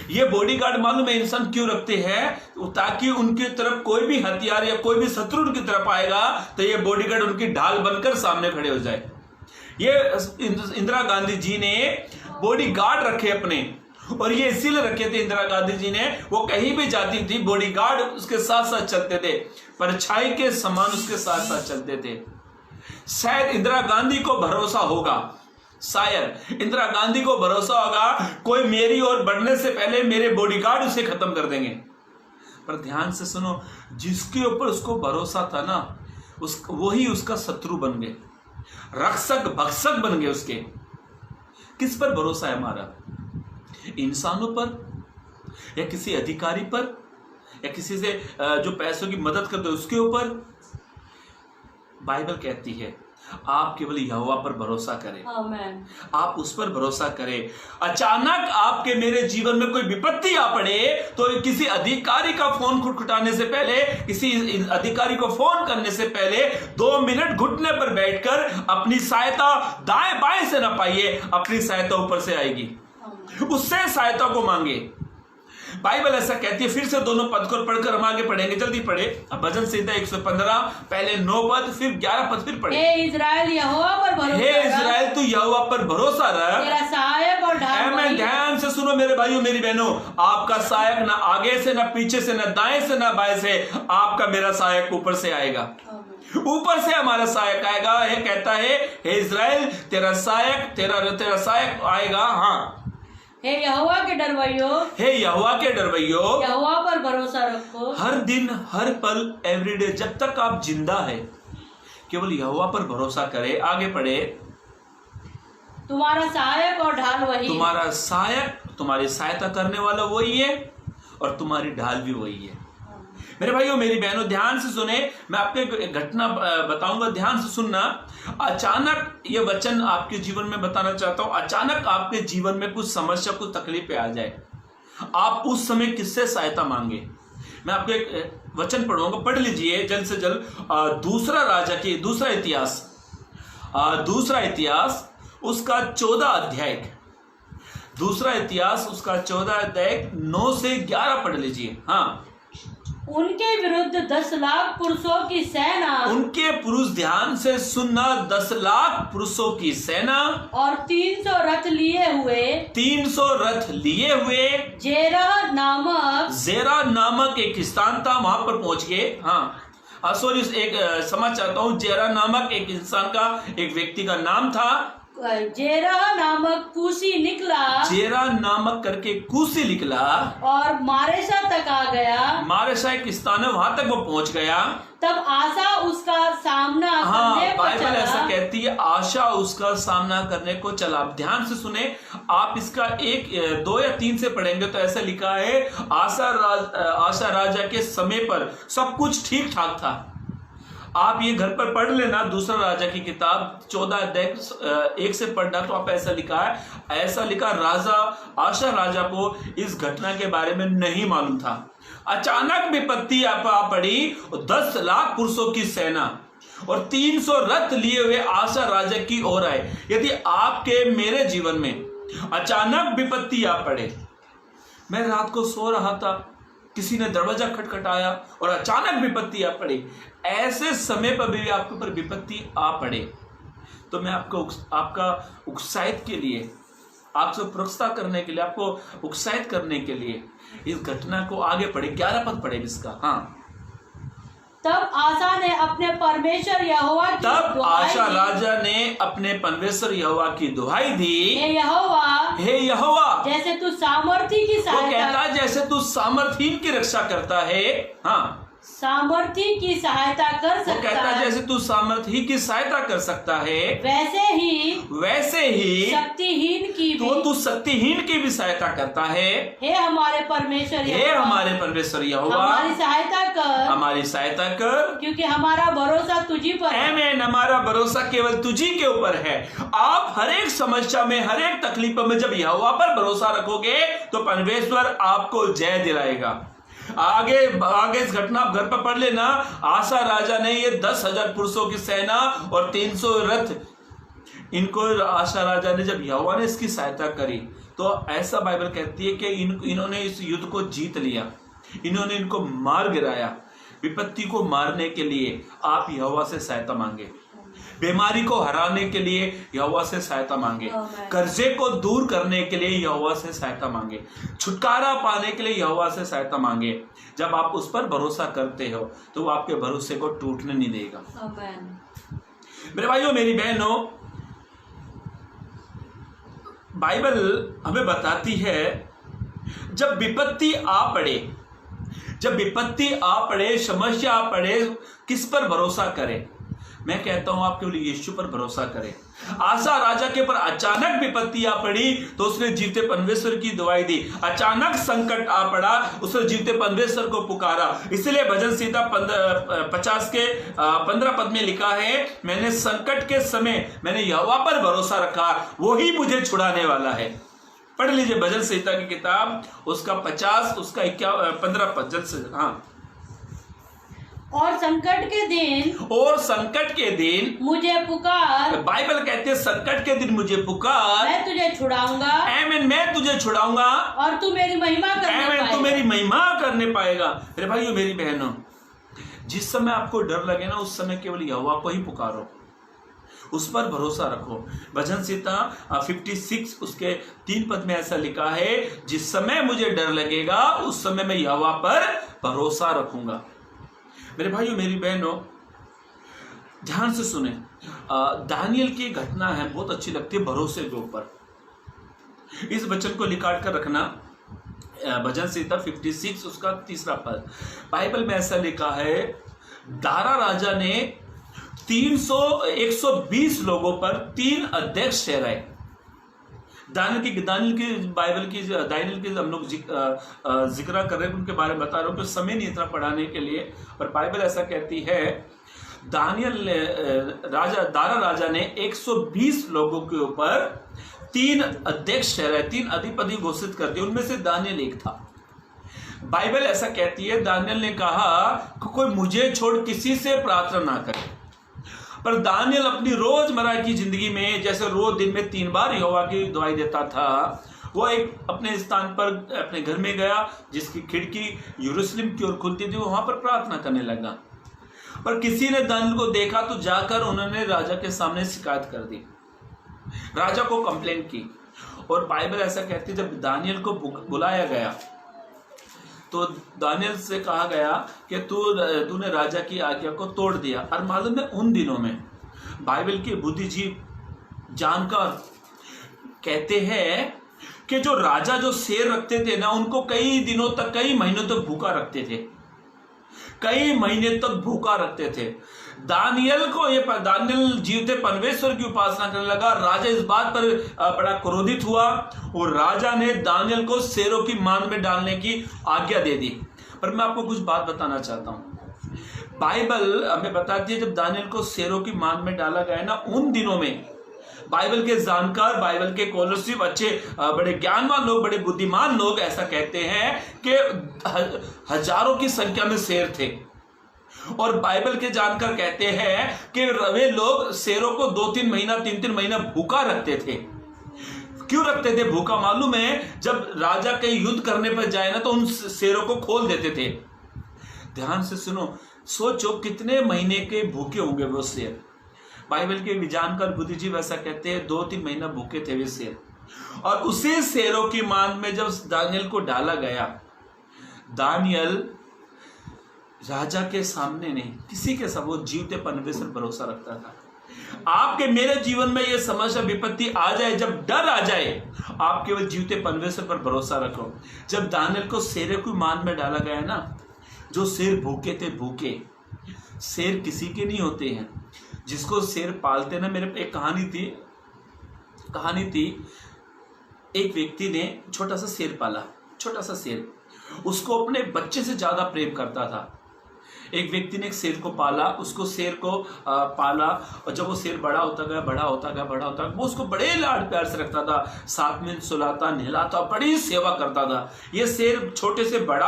ये बॉडीगार्ड मालूम है इंसान क्यों रखते हैं? ताकि उनकी तरफ कोई भी हथियार या कोई भी शत्रु उनकी तरफ आएगा तो ये बॉडीगार्ड उनकी ढाल बनकर सामने खड़े हो जाए। ये इंदिरा गांधी जी ने बॉडीगार्ड रखे अपने, और ये इसीलिए रखे थे इंदिरा गांधी जी ने, वो कहीं भी जाती थी बॉडीगार्ड उसके साथ साथ चलते थे, परछाई के समान उसके साथ साथ चलते थे। शायद इंदिरा गांधी को भरोसा होगा, कोई मेरी ओर बढ़ने से पहले मेरे बॉडीगार्ड उसे खत्म कर देंगे। पर ध्यान से सुनो, जिसके ऊपर उसको भरोसा था ना, वही उसका शत्रु बन गए, रक्षक भक्षक बन गए उसके। किस पर भरोसा है हमारा? इंसानों पर, या किसी अधिकारी पर, या किसी से जो पैसों की मदद करते हैं उसके ऊपर? बाइबल कहती है आप केवल यहोवा पर भरोसा करें। आमीन। आप उस पर भरोसा करें। अचानक आपके मेरे जीवन में कोई विपत्ति आ पड़े तो किसी अधिकारी का फोन खुटखुटाने से पहले, किसी अधिकारी को फोन करने से पहले 2 मिनट घुटने पर बैठकर अपनी सहायता दाएं बाएं से ना पाइए, अपनी सहायता ऊपर से आएगी, उससे सहायता को मांगे। बाइबल ऐसा कहती है। फिर से दोनों पद को पढ़कर हम आगे पढ़ेंगे, जल्दी पढ़े। भजन संहिता 115 पहले 9 पद फिर 11 पद फिर पढ़े। हे इज़राइल तू यहोवा पर भरोसा रख, तेरा सहायक और ढाल वही है। ध्यान से सुनो मेरे भाइयों, मेरी बहनों, आपका सहायक ना आगे से, ना पीछे से, ना दाएं से, ना बाएं से, आपका मेरा सहायक ऊपर से आएगा। ऊपर से हमारा सहायक आएगा। यह कहता है हे इज़राइल तेरा सहायक आएगा। हाँ, हे यहोवा के डरवैयो यहोवा पर भरोसा रखो। हर दिन, हर पल, एवरीडे, जब तक आप जिंदा है केवल यहोवा पर भरोसा करें। आगे पढ़े, तुम्हारा सहायक और ढाल वही, तुम्हारा सहायक, तुम्हारी सहायता करने वाला वही है और तुम्हारी ढाल भी वही है। मेरे भाइयों, मेरी बहनों, ध्यान से सुने, मैं आपको एक घटना बताऊंगा, ध्यान से सुनना। अचानक ये वचन आपके जीवन में बताना चाहता हूं। अचानक आपके जीवन में कुछ समस्या, कुछ तकलीफें आ जाए, आप उस समय किससे सहायता मांगे? मैं आपको एक वचन पढ़ूंगा, पढ़ लीजिए जल्द से जल्द। दूसरा इतिहास उसका 14 अध्याय, दूसरा इतिहास उसका 14 अध्याय 9 से 11 पढ़ लीजिए। हाँ, उनके विरुद्ध 10 लाख पुरुषों की सेना, उनके पुरुष, ध्यान से सुनना, 10 लाख पुरुषों की सेना और 300 रथ लिए हुए, 300 रथ लिए हुए जेरा नामक एक स्थान था, वहां पर पहुंच गए। हाँ, सॉरी, एक समझ चाहता हूँ, जेरा नामक एक इंसान का, एक व्यक्ति का नाम था। जेरा नामक कूसी निकला, जेरा नामक करके कूसी निकला और मारेशा तक आ गया। मारेशा एक स्थान है, वहां तक वो पहुंच गया। तब आशा उसका सामना करने को बाइबल चला। ऐसा कहती है, आशा उसका सामना करने को चला। आप ध्यान से सुने, आप इसका 1, 2 या 3 से पढ़ेंगे तो ऐसा लिखा है, आशा राजा के समय पर सब कुछ ठीक ठाक था। आप ये घर पर पढ़ लेना, दूसरा राजा की किताब 14 अध्याय 1 से पढ़ना, तो आप ऐसा लिखा है, ऐसा लिखा, राजा आशा राजा को इस घटना के बारे में नहीं मालूम था। अचानक विपत्ति आ पड़ी, 10 लाख पुरुषों की सेना और 300 रथ लिए हुए आशा राजा की ओर आए। यदि आपके मेरे जीवन में अचानक विपत्ति आ पड़े, मैं रात को सो रहा था, किसी ने दरवाजा खटखटाया और अचानक विपत्ति आ पड़ी, ऐसे समय पर भी आपके ऊपर विपत्ति आ पड़े, तो मैं आपका उत्साहित के लिए, आपसे प्रोत्साह करने के लिए, आपको उत्साहित करने के लिए इस घटना को आगे पढ़े। 11 पद पढ़े इसका। हाँ, तब आशा ने अपने परमेश्वर यहोवा की तब दुहाई आशा दी। राजा ने अपने परमेश्वर यहोवा की दुहाई दी, हे यहोवा, जैसे तू सामर्थी की वो सहायता, कहता है जैसे तू सामर्थहीन की रक्षा करता है। हाँ, सामर्थी की सहायता कर वो सकता कहता है है, जैसे तू सामर्थी की सहायता कर सकता है, वैसे ही शक्तिहीन की तो तू शक्तिहीन की भी सहायता करता है। हे हमारे परमेश्वर हे यहोवा, हमारे परमेश्वर यहोवा, हमारी सहायता कर, हमारी सहायता कर, क्योंकि हमारा भरोसा तुझी पर है। आमीन। हमारा भरोसा केवल तुझी के ऊपर है। आप हर एक समस्या में, हर एक तकलीफ में जब यहोवा पर भरोसा रखोगे तो परमेश्वर आपको जय दिलाएगा। आगे इस घटना आप घर पर पढ़ लेना। आशा राजा ने ये 10,000 पुरुषों की सेना और 300 रथ, इनको आशा राजा ने, जब यहोवा ने इसकी सहायता करी, तो ऐसा बाइबल कहती है कि इन्होंने इस युद्ध को जीत लिया, इन्होंने इनको मार गिराया। विपत्ति को मारने के लिए आप यहोवा से सहायता मांगे, बीमारी को हराने के लिए यहोवा से सहायता मांगे, कर्जे को दूर करने के लिए यहोवा से सहायता मांगे, छुटकारा पाने के लिए यहोवा से सहायता मांगे। जब आप उस पर भरोसा करते हो तो वो आपके भरोसे को टूटने नहीं देगा। मेरे भाइयों, मेरी बहनों, बाइबल हमें बताती है जब विपत्ति आ पड़े, समस्या आ पड़े, किस पर भरोसा करें? मैं कहता हूं आप केवल यीशु पर भरोसा करें। आशा राजा के ऊपर अचानक विपत्ति आ पड़ी तो उसने जीते परमेश्वर की दुआई दी। अचानक संकट आ पड़ा, उसने जीते परमेश्वर को पुकारा। इसलिए भजन संहिता 50 के 15 पद में लिखा है, मैंने संकट के समय मैंने यहोवा पर भरोसा रखा, वो ही मुझे छुड़ाने वाला है। पढ़ लीजिए भजन संहिता की किताब, उसका 50 उसका 15 पद। हाँ, और संकट के दिन मुझे पुकार, बाइबल कहते हैं संकट के दिन मुझे पुकार, मैं तुझे छुड़ाऊंगा, आमीन, मैं तुझे छुड़ाऊंगा और तू मेरी महिमा करने पाएगा। तू मेरी महिमा करने पाएगा। मेरे भाइयों, मेरी बहनों, जिस समय आपको डर लगे ना, उस समय केवल यहोवा को ही पुकारो, उस पर भरोसा रखो। भजन संहिता 56 उसके 3 पद में ऐसा लिखा है, जिस समय मुझे डर लगेगा उस समय मैं यहोवा पर भरोसा रखूंगा। मेरे भाइयों, मेरी बहनों, ध्यान से सुने। दानियल की घटना है, बहुत अच्छी लगती है भरोसे के ऊपर। इस वचन को निकाल कर रखना, भजन संहिता 56 उसका 3 पद। बाइबल में ऐसा लिखा है, दारा राजा ने 120 लोगों पर 3 अध्यक्ष ठहराए। दानियल की बाइबल की हम लोग जिक्र कर रहे हैं, उनके बारे में बता रहा हूँ, क्योंकि समय नहीं इतना पढ़ाने के लिए। और बाइबल ऐसा कहती है, दारा राजा ने 120 लोगों के ऊपर 3 अध्यक्ष ठहराए, 3 अधिपति घोषित कर दिए, उनमें से दानियल एक था। बाइबल ऐसा कहती है, दानियल ने कहा कि कोई मुझे छोड़ किसी से प्रार्थना ना करे। पर दानियल अपनी रोजमर्रा की जिंदगी में, जैसे रोज दिन में 3 बार यहोवा की दुआई देता था, वो एक अपने स्थान पर अपने घर में गया जिसकी खिड़की यरूशलेम की ओर खुलती थी, वहां पर प्रार्थना करने लगा। पर किसी ने दानियल को देखा तो जाकर उन्होंने राजा के सामने शिकायत कर दी, राजा को कंप्लेंट की। और बाइबल ऐसा कहती है जब दानियल को बुलाया गया तो दानियल से कहा गया कि तूने राजा की आज्ञा को तोड़ दिया। और मालूम है उन दिनों में बाइबल के बुद्धिजीवी जानकार कहते हैं कि जो राजा जो शेर रखते थे ना, उनको कई दिनों तक, कई महीनों तक भूखा रखते थे, कई महीने तक भूखा रखते थे। दानियल जीवते परमेश्वर की उपासना करने लगा। राजा इस बात पर बड़ा क्रोधित हुआ और राजा ने दानियल को शेरों की मान में डालने की आज्ञा दे दी। पर मैं आपको कुछ बात बताना चाहता हूं। बाइबल हमें बताती है जब दानियल को शेरों की मान में डाला गया ना, उन दिनों में बाइबल के जानकार, बाइबल के स्कॉलरशिप अच्छे, बड़े ज्ञानवान लोग, बड़े बुद्धिमान लोग ऐसा कहते हैं कि हजारों की संख्या में शेर थे। और बाइबल के जानकार कहते हैं कि वे लोग शेरों को 2-3 महीना, 3-3 महीना भूखा रखते थे। क्यों रखते थे भूखा? मालूम है जब राजा कहीं युद्ध करने पर जाए ना तो उन शेरों को खोल देते थे। ध्यान से सुनो, सोचो कितने महीने के भूखे होंगे वो शेर। बाइबल के जानकार बुद्धिजीवी ऐसा कहते हैं 2-3 महीना भूखे थे वे शेर। और उसी शेरों की मान में जब दानियल को डाला गया, दानियल राजा के सामने नहीं, किसी के सब वो जीवते परमेश्वर पर भरोसा रखता था। आपके मेरे जीवन में ये समस्या विपत्ति आ जाए, जब डर आ जाए, आप केवल जीवते परमेश्वर पर भरोसा रखो। जब दानियल को शेरों की मान में डाला गया ना, जो शेर भूखे थे, भूखे शेर किसी के नहीं होते हैं, जिसको शेर पालते ना। मेरे एक कहानी थी, एक व्यक्ति ने छोटा सा शेर पाला, छोटा सा शेर, उसको अपने बच्चे से ज्यादा प्रेम करता था। एक व्यक्ति ने एक शेर को पाला, उसको शेर को पाला, और जब वो शेर बड़ा होता गया, वो उसको बड़े लाड प्यार से रखता था, साथ में सुलाता, नहलाता, बड़ी सेवा करता था। ये शेर छोटे से बड़ा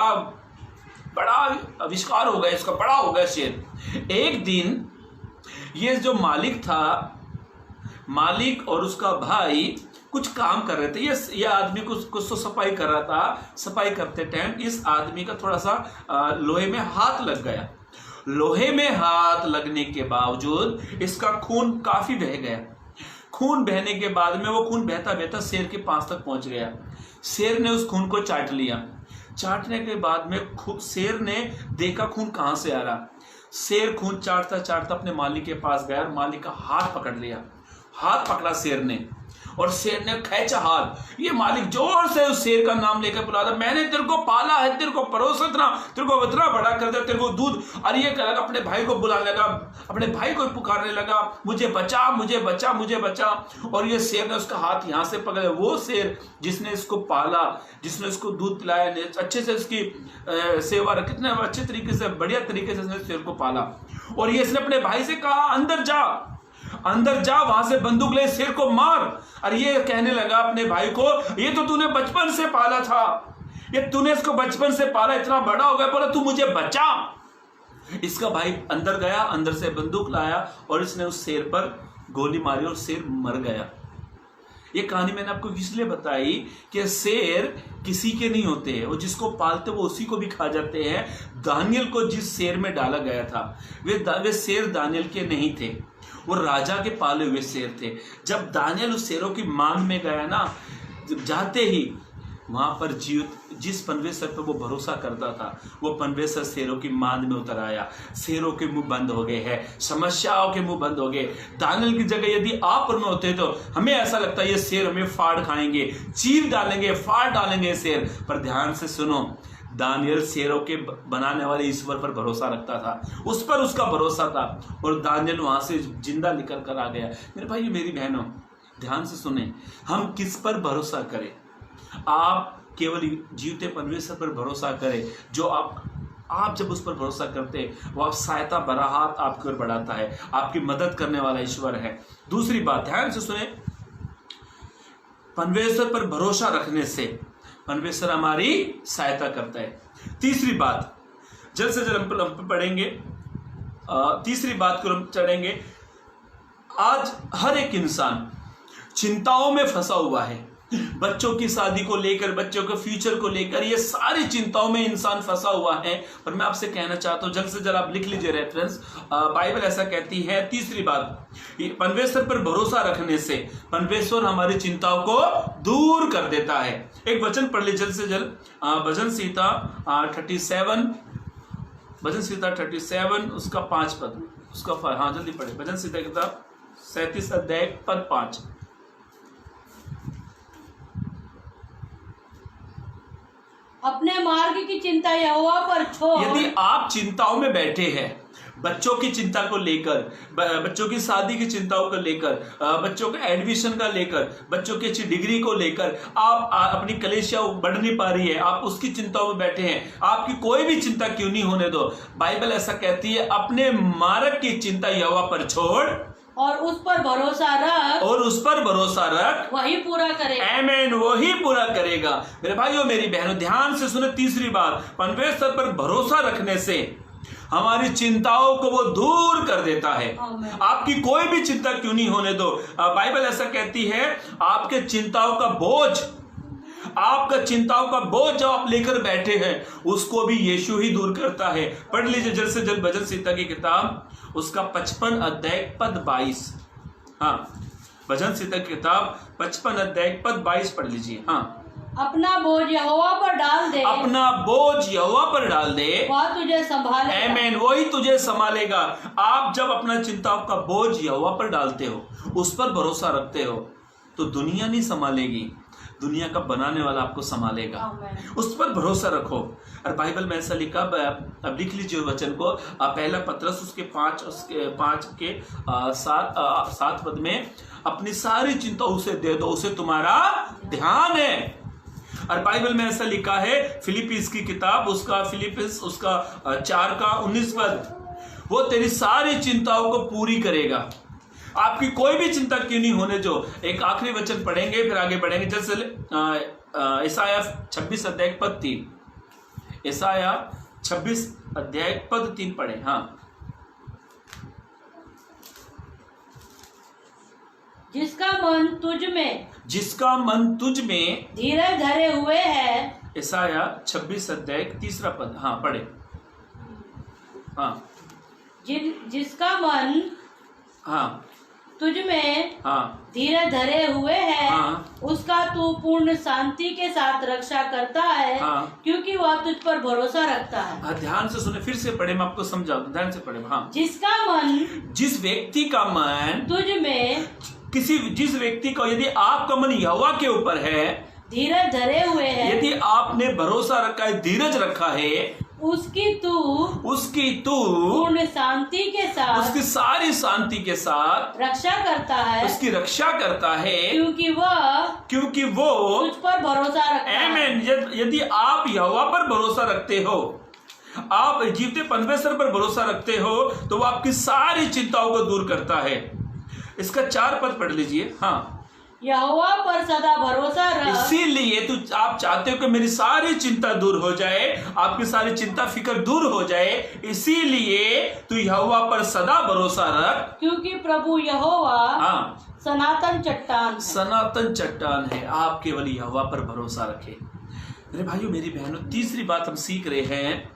आविष्कार हो गया, इसका बड़ा हो गया शेर। एक दिन ये जो मालिक था, मालिक और उसका भाई कुछ काम कर रहे थे। ये आदमी कुछ तो सफाई कर रहा था। सफाई करते टाइम इस आदमी का थोड़ा सा लोहे में हाथ लग गया। लोहे में हाथ लगने के बावजूद इसका खून काफी बह गया। खून बहने के बाद में वो खून बहता बहता शेर के पास तक पहुंच गया। शेर ने उस खून को चाट लिया। चाटने के बाद में शेर ने देखा खून कहां से आ रहा। शेर खून चाटता चाटता अपने मालिक के पास गया और मालिक का हाथ पकड़ लिया। हाथ पकड़ा शेर ने, और शेर ने खींचा हाथ। ये मालिक जोर से उस शेर का नाम लेकर बुला रहा, मैंने तेरे को पाला है, तेरे को परोसा था, तेरे को इतना बड़ा कर दिया, तेरे को दूध। और ये कर अपने भाई को बुलाने लगा, अपने भाई को पुकारने लगा, मुझे बचा, मुझे बचा, मुझे बचा। और ये शेर ने उसका हाथ यहाँ से पकड़े। वो शेर जिसने इसको पाला, जिसने इसको दूध पिलाया, अच्छे से इसकी सेवा, कितने अच्छे तरीके से, बढ़िया तरीके से इसने शेर को पाला। और ये इसने अपने भाई से कहा, अंदर जा, वहां से बंदूक ले, शेर को मार। और ये कहने लगा अपने भाई को, ये तो तूने बचपन से पाला था, ये तूने इसको बचपन से पाला, इतना बड़ा हो गया, बोला तू मुझे बचा। इसका भाई अंदर गया, अंदर से बंदूक लाया और इसने उस शेर पर गोली मारी और शेर मर गया। ये कहानी मैंने आपको इसलिए बताई कि शेर किसी के नहीं होते हैं, वो जिसको पालते वो उसी को भी खा जाते हैं। दानियल को जिस शेर में डाला गया था, वे शेर दानियल के नहीं थे, वो राजा के पाले हुए शेर थे। जब दानियल उस शेरों की मान में गया ना, जाते ही वहां पर जिस परमेश्वर पर वो भरोसा करता था, वो परमेश्वर शेरों की मान में उतर आया। शेरों के मुंह बंद हो गए हैं, समस्याओं के मुंह बंद हो गए। दानियल की जगह यदि आप और मैं होते तो हमें ऐसा लगता है ये शेर हमें फाड़ खाएंगे, चीर डालेंगे, फाड़ डालेंगे शेर। पर ध्यान से सुनो, दानियल शेरों के बनाने वाले ईश्वर पर भरोसा रखता था, उस पर उसका भरोसा था, और दानियल वहां से जिंदा निकल कर आ गया। मेरे भाई, मेरी बहनों, ध्यान से सुने, हम किस पर भरोसा करें? आप केवल जीवते परमेश्वर पर भरोसा करें, जो आप जब उस पर भरोसा करते हैं, वो आप सहायता भरा हाथ आपकी ओर बढ़ाता है, आपकी मदद करने वाला ईश्वर है। दूसरी बात, ध्यान से सुने, परमेश्वर पर भरोसा रखने से परमेश्वर हमारी सहायता करता है। तीसरी बात, जल्द से जल्द हम पढ़ेंगे, तीसरी बात को हम चढ़ेंगे। आज हर एक इंसान चिंताओं में फंसा हुआ है। बच्चों की शादी को लेकर, बच्चों के फ्यूचर को लेकर, ये सारी चिंताओं में इंसान फंसा हुआ है। पर मैं आपसे कहना चाहता हूं, जल्द से जल्द आप लिख लीजिए रेफरेंस। बाइबल ऐसा कहती है, तीसरी बात, परमेश्वर पर भरोसा रखने से परमेश्वर हमारी चिंताओं को दूर कर देता है। एक वचन पढ़ लीजिए जल्द से जल्द, भजन संहिता 37 उसका 5 पद, उसका जल्दी पढ़े। भजन संहिता किताब 37 अध्याय पद 5। अपने मार्ग की चिंता यहोवा पर छोड़। यदि आप चिंताओं में बैठे हैं, बच्चों की चिंता को लेकर, बच्चों की शादी की चिंताओं को लेकर, बच्चों के एडमिशन का लेकर, बच्चों की अच्छी डिग्री को लेकर, आप अपनी कलेशिया बढ़ नहीं पा रही है, आप उसकी चिंताओं में बैठे हैं, आपकी कोई भी चिंता क्यों नहीं होने दो। बाइबल ऐसा कहती है, अपने मार्ग की चिंता यहोवा पर छोड़ और उस पर भरोसा रख, वही पूरा करेगा। आमीन, वही पूरा करेगा। मेरे भाइयों मेरी बहनों, ध्यान से सुने। तीसरी बात, परमेश्वर पर भरोसा रखने से हमारी चिंताओं को वो दूर कर देता है। आपकी कोई भी चिंता क्यों नहीं होने दो। बाइबल ऐसा कहती है, आपके चिंताओं का बोझ जो आप लेकर बैठे हैं, उसको भी यीशु ही दूर करता है। पढ़ लीजिए जल्द से जल्द भजन संहिता की किताब, उसका 55 अध्याय पद 22। भजन संहिता की किताब 55 अध्याय पद 22 पढ़ लीजिए। अपना बोझ यहोवा पर डाल दे, वह तुझे संभालेगा। आमीन, वही तुझे संभालेगा। आप जब अपना चिंताओं का बोझ यहोवा पर डालते हो, उस पर भरोसा रखते हो, तो दुनिया नहीं संभालेगी, दुनिया का बनाने वाला आपको संभालेगा। उस पर भरोसा रखो। और बाइबल में ऐसा लिखा, अब लिख लीजिए वचन को, पहला पत्रस उसके 5 के 7 पद में, अपनी सारी चिंता उसे दे दो, उसे तुम्हारा ध्यान है। और बाइबल में ऐसा लिखा है, फिलिपिस की किताब उसका 4 का 19 पद, वो तेरी सारी चिंताओं को पूरी करेगा। आपकी कोई भी चिंता क्यों नहीं होने जो। एक आखिरी वचन पढ़ेंगे, फिर आगे बढ़ेंगे। जैसे यशाया 26 अध्याय पद 3, यशाया 26 अध्याय पद 3 पढ़े। जिसका मन तुझ में धीरज धरे हुए है। यशाया 26 अध्याय 3 पद पढ़े। जिसका मन तुझ में धीरज धरे हुए है, उसका तू पूर्ण शांति के साथ रक्षा करता है, क्योंकि वह तुझ पर भरोसा रखता है। ध्यान से सुने, फिर से पढ़े, मैं आपको समझाऊं, ध्यान से पढ़े। जिस व्यक्ति का मन तुझ में, जिस व्यक्ति का, यदि आपका मन यहोवा के ऊपर है, धीरज धरे हुए है, यदि आपने भरोसा रखा है, धीरज रखा है, उसकी तू पूर्ण शांति के साथ, उसकी सारी शांति के साथ रक्षा करता है, उसकी रक्षा करता है, क्योंकि वो तुझ पर भरोसा रखता है। आमीन। यदि आप यहोवा पर भरोसा रखते हो, आप जीवते परमेश्वर पर भरोसा रखते हो, तो वो आपकी सारी चिंताओं को दूर करता है। इसका 4 पद पढ़ लीजिए। यहोवा पर सदा भरोसा रख। इसीलिए आप चाहते हो कि मेरी सारी चिंता दूर हो जाए, आपकी सारी चिंता फिक्र दूर हो जाए, इसीलिए तू यहोवा पर सदा भरोसा रख, क्योंकि प्रभु यहोवा सनातन चट्टान है। आप केवल यहोवा पर भरोसा रखें। मेरे भाइयों मेरी बहनों, तीसरी बात हम सीख रहे हैं,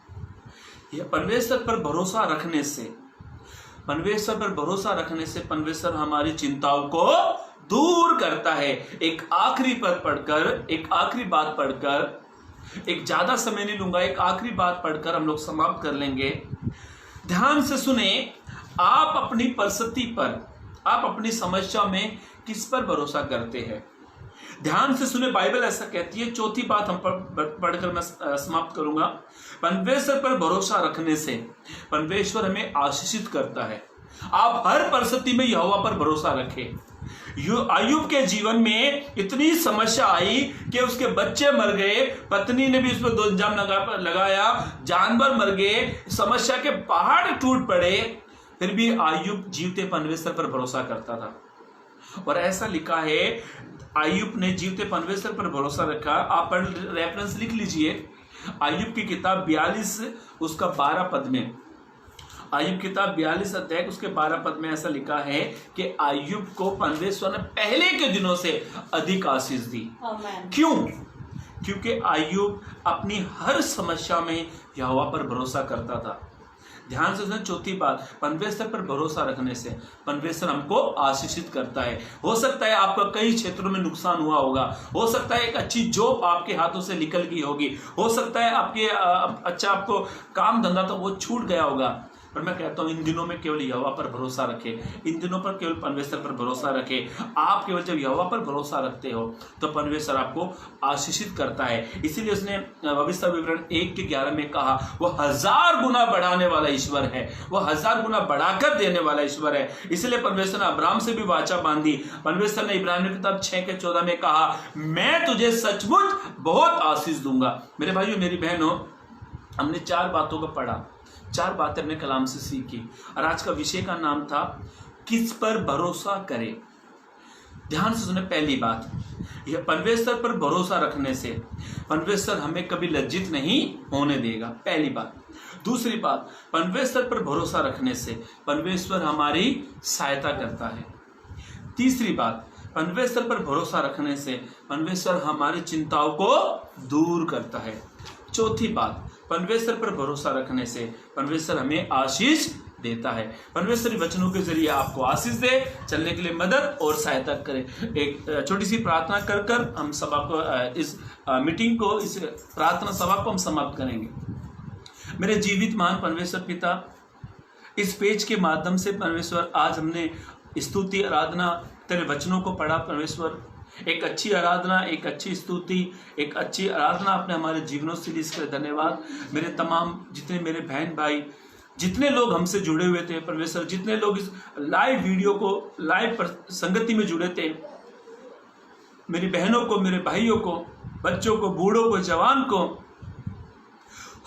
यह परमेश्वर पर भरोसा रखने से परमेश्वर हमारी चिंताओं को दूर करता है। एक आखिरी बात पढ़कर, एक ज्यादा समय नहीं लूंगा, एक आखिरी बात पढ़कर हम लोग समाप्त कर लेंगे। ध्यान से सुने, आप अपनी परिस्थिति पर, आप अपनी समस्या में किस पर भरोसा करते हैं? ध्यान से सुने, बाइबल ऐसा कहती है, चौथी बात हम पढ़कर मैं समाप्त करूंगा। परमेश्वर पर भरोसा रखने से परमेश्वर हमें आशीषित करता है। आप हर परिस्थिति में यहोवा पर भरोसा रखें। अय्यूब के जीवन में इतनी समस्या आई कि उसके बच्चे मर गए, पत्नी ने भी उस पर दो इल्जाम लगाया, जानवर मर गए, समस्या के पहाड़ टूट पड़े, फिर भी अय्यूब जीवते परमेश्वर पर भरोसा करता था। और ऐसा लिखा है, अय्यूब ने जीवते परमेश्वर पर भरोसा रखा। आप रेफरेंस लिख लीजिए, अय्यूब की किताब 42 उसका 12 पद में, आयुब किताब 42 अध्याय उसके 12 पद में ऐसा लिखा है कि आयुब को परमेश्वर ने पहले के दिनों से अधिक आशीष दी। क्यों? क्योंकि आयुब अपनी हर समस्या में यहोवा पर भरोसा करता था। ध्यान से सुने, चौथी बात, परमेश्वर पर भरोसा रखने से परमेश्वर हमको आशीषित करता है। हो सकता है आपका कई क्षेत्रों में नुकसान हुआ होगा, हो सकता है एक अच्छी जॉब आपके हाथों से निकल गई होगी, हो सकता है आपके आपको काम धंधा तो वो छूट गया होगा, पर मैं कहता हूं इन दिनों में केवल यहोवा पर भरोसा रखे, इन दिनों पर केवल परमेश्वर पर भरोसा रखे। आप केवल जब यहोवा पर भरोसा रखते हो तो परमेश्वर आपको आशीषित करता है। इसीलिए उसने भविष्य विवरण 1:11 में कहा, वो 1000 गुना बढ़ाने वाला ईश्वर है, वो 1000 गुना बढ़ाकर देने वाला ईश्वर है। इसलिए परमेश्वर ने अब्राहम से भी वाचा बांधी। परमेश्वर ने इब्रानियों की किताब 6:14 में कहा, मैं तुझे सचमुच बहुत आशीष दूंगा। मेरे भाइयों मेरी बहनों, हमने 4 बातों को पढ़ा, 4 बातें अपने कलाम से सीखी, और आज का विषय का नाम था किस पर भरोसा करें। ध्यान से सुने, पहली बात, यह परमेश्वर पर भरोसा रखने से परमेश्वर हमें कभी लज्जित नहीं होने देगा, पहली बात। दूसरी बात, परमेश्वर पर भरोसा रखने से परमेश्वर हमारी सहायता करता है। तीसरी बात, परमेश्वर पर भरोसा रखने से परमेश्वर हमारी चिंताओं को दूर करता है। चौथी बात, परमेश्वर पर भरोसा रखने से परमेश्वर हमें आशीष देता है। परमेश्वर वचनों के जरिए आपको आशीष दे, चलने के लिए मदद और सहायता करे। एक छोटी सी प्रार्थना कर कर हम सभा को, इस मीटिंग को, इस प्रार्थना सभा को हम समाप्त करेंगे। मेरे जीवित महान परमेश्वर पिता, इस पेज के माध्यम से परमेश्वर आज हमने स्तुति आराधना तेरे वचनों को पढ़ा। परमेश्वर एक अच्छी आराधना, एक अच्छी स्तुति, एक अच्छी आराधना आपने हमारे जीवनों से ली, इसके लिए धन्यवाद। मेरे तमाम जितने मेरे बहन भाई, जितने लोग हमसे जुड़े हुए थे परमेश्वर, जितने लोग इस लाइव वीडियो को लाइव संगति में जुड़े थे, मेरी बहनों को, मेरे भाइयों को, बच्चों को, बूढ़ों को, जवान को,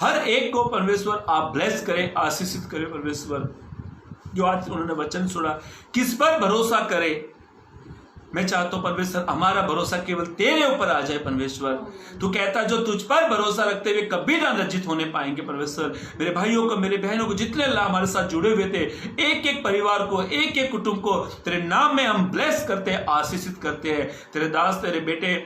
हर एक को परमेश्वर आप ब्लेस करें, आशीषित करें। परमेश्वर जो आज उन्होंने वचन सुना, किस पर भरोसा करें, मैं चाहता हूं परमेश्वर हमारा भरोसा केवल तेरे ऊपर आ जाए। परमेश्वर तू कहता जो तुझ पर भरोसा रखते हुए कभी ना लज्जित होने पाएंगे। परमेश्वर मेरे भाइयों को, मेरे बहनों को, जितने अल्लाह हमारे साथ जुड़े हुए थे, एक एक परिवार को, एक एक कुटुंब को तेरे नाम में हम ब्लेस करते हैं, आशीषित करते हैं। तेरे दास, तेरे बेटे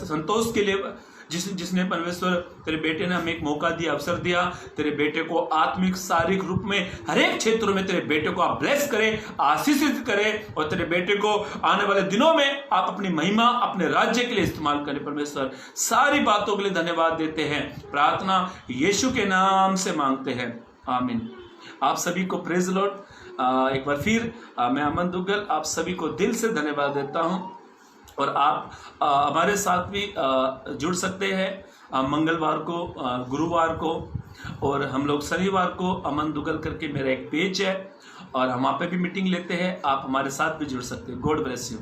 संतोष के लिए जिसने परमेश्वर तेरे बेटे ने हमें एक मौका दिया, अवसर दिया, तेरे बेटे को आत्मिक शारीरिक रूप में हर एक क्षेत्रों में तेरे बेटे को आप ब्लेस करें, आशीषित करें, और तेरे बेटे को आने वाले दिनों में आप अपनी महिमा, अपने राज्य के लिए इस्तेमाल करें। परमेश्वर सारी बातों के लिए धन्यवाद देते हैं। प्रार्थना यीशु के नाम से मांगते हैं, आमीन। आप सभी को प्रेज लॉर्ड। एक बार फिर मैं अमन दुग्गल आप सभी को दिल से धन्यवाद देता हूँ, और आप हमारे साथ भी जुड़ सकते हैं मंगलवार को, गुरुवार को, और हम लोग शनिवार को अमन दुग्गल करके मेरा एक पेज है, और हम वहाँ पे भी मीटिंग लेते हैं। आप हमारे साथ भी जुड़ सकते हैं। God bless you.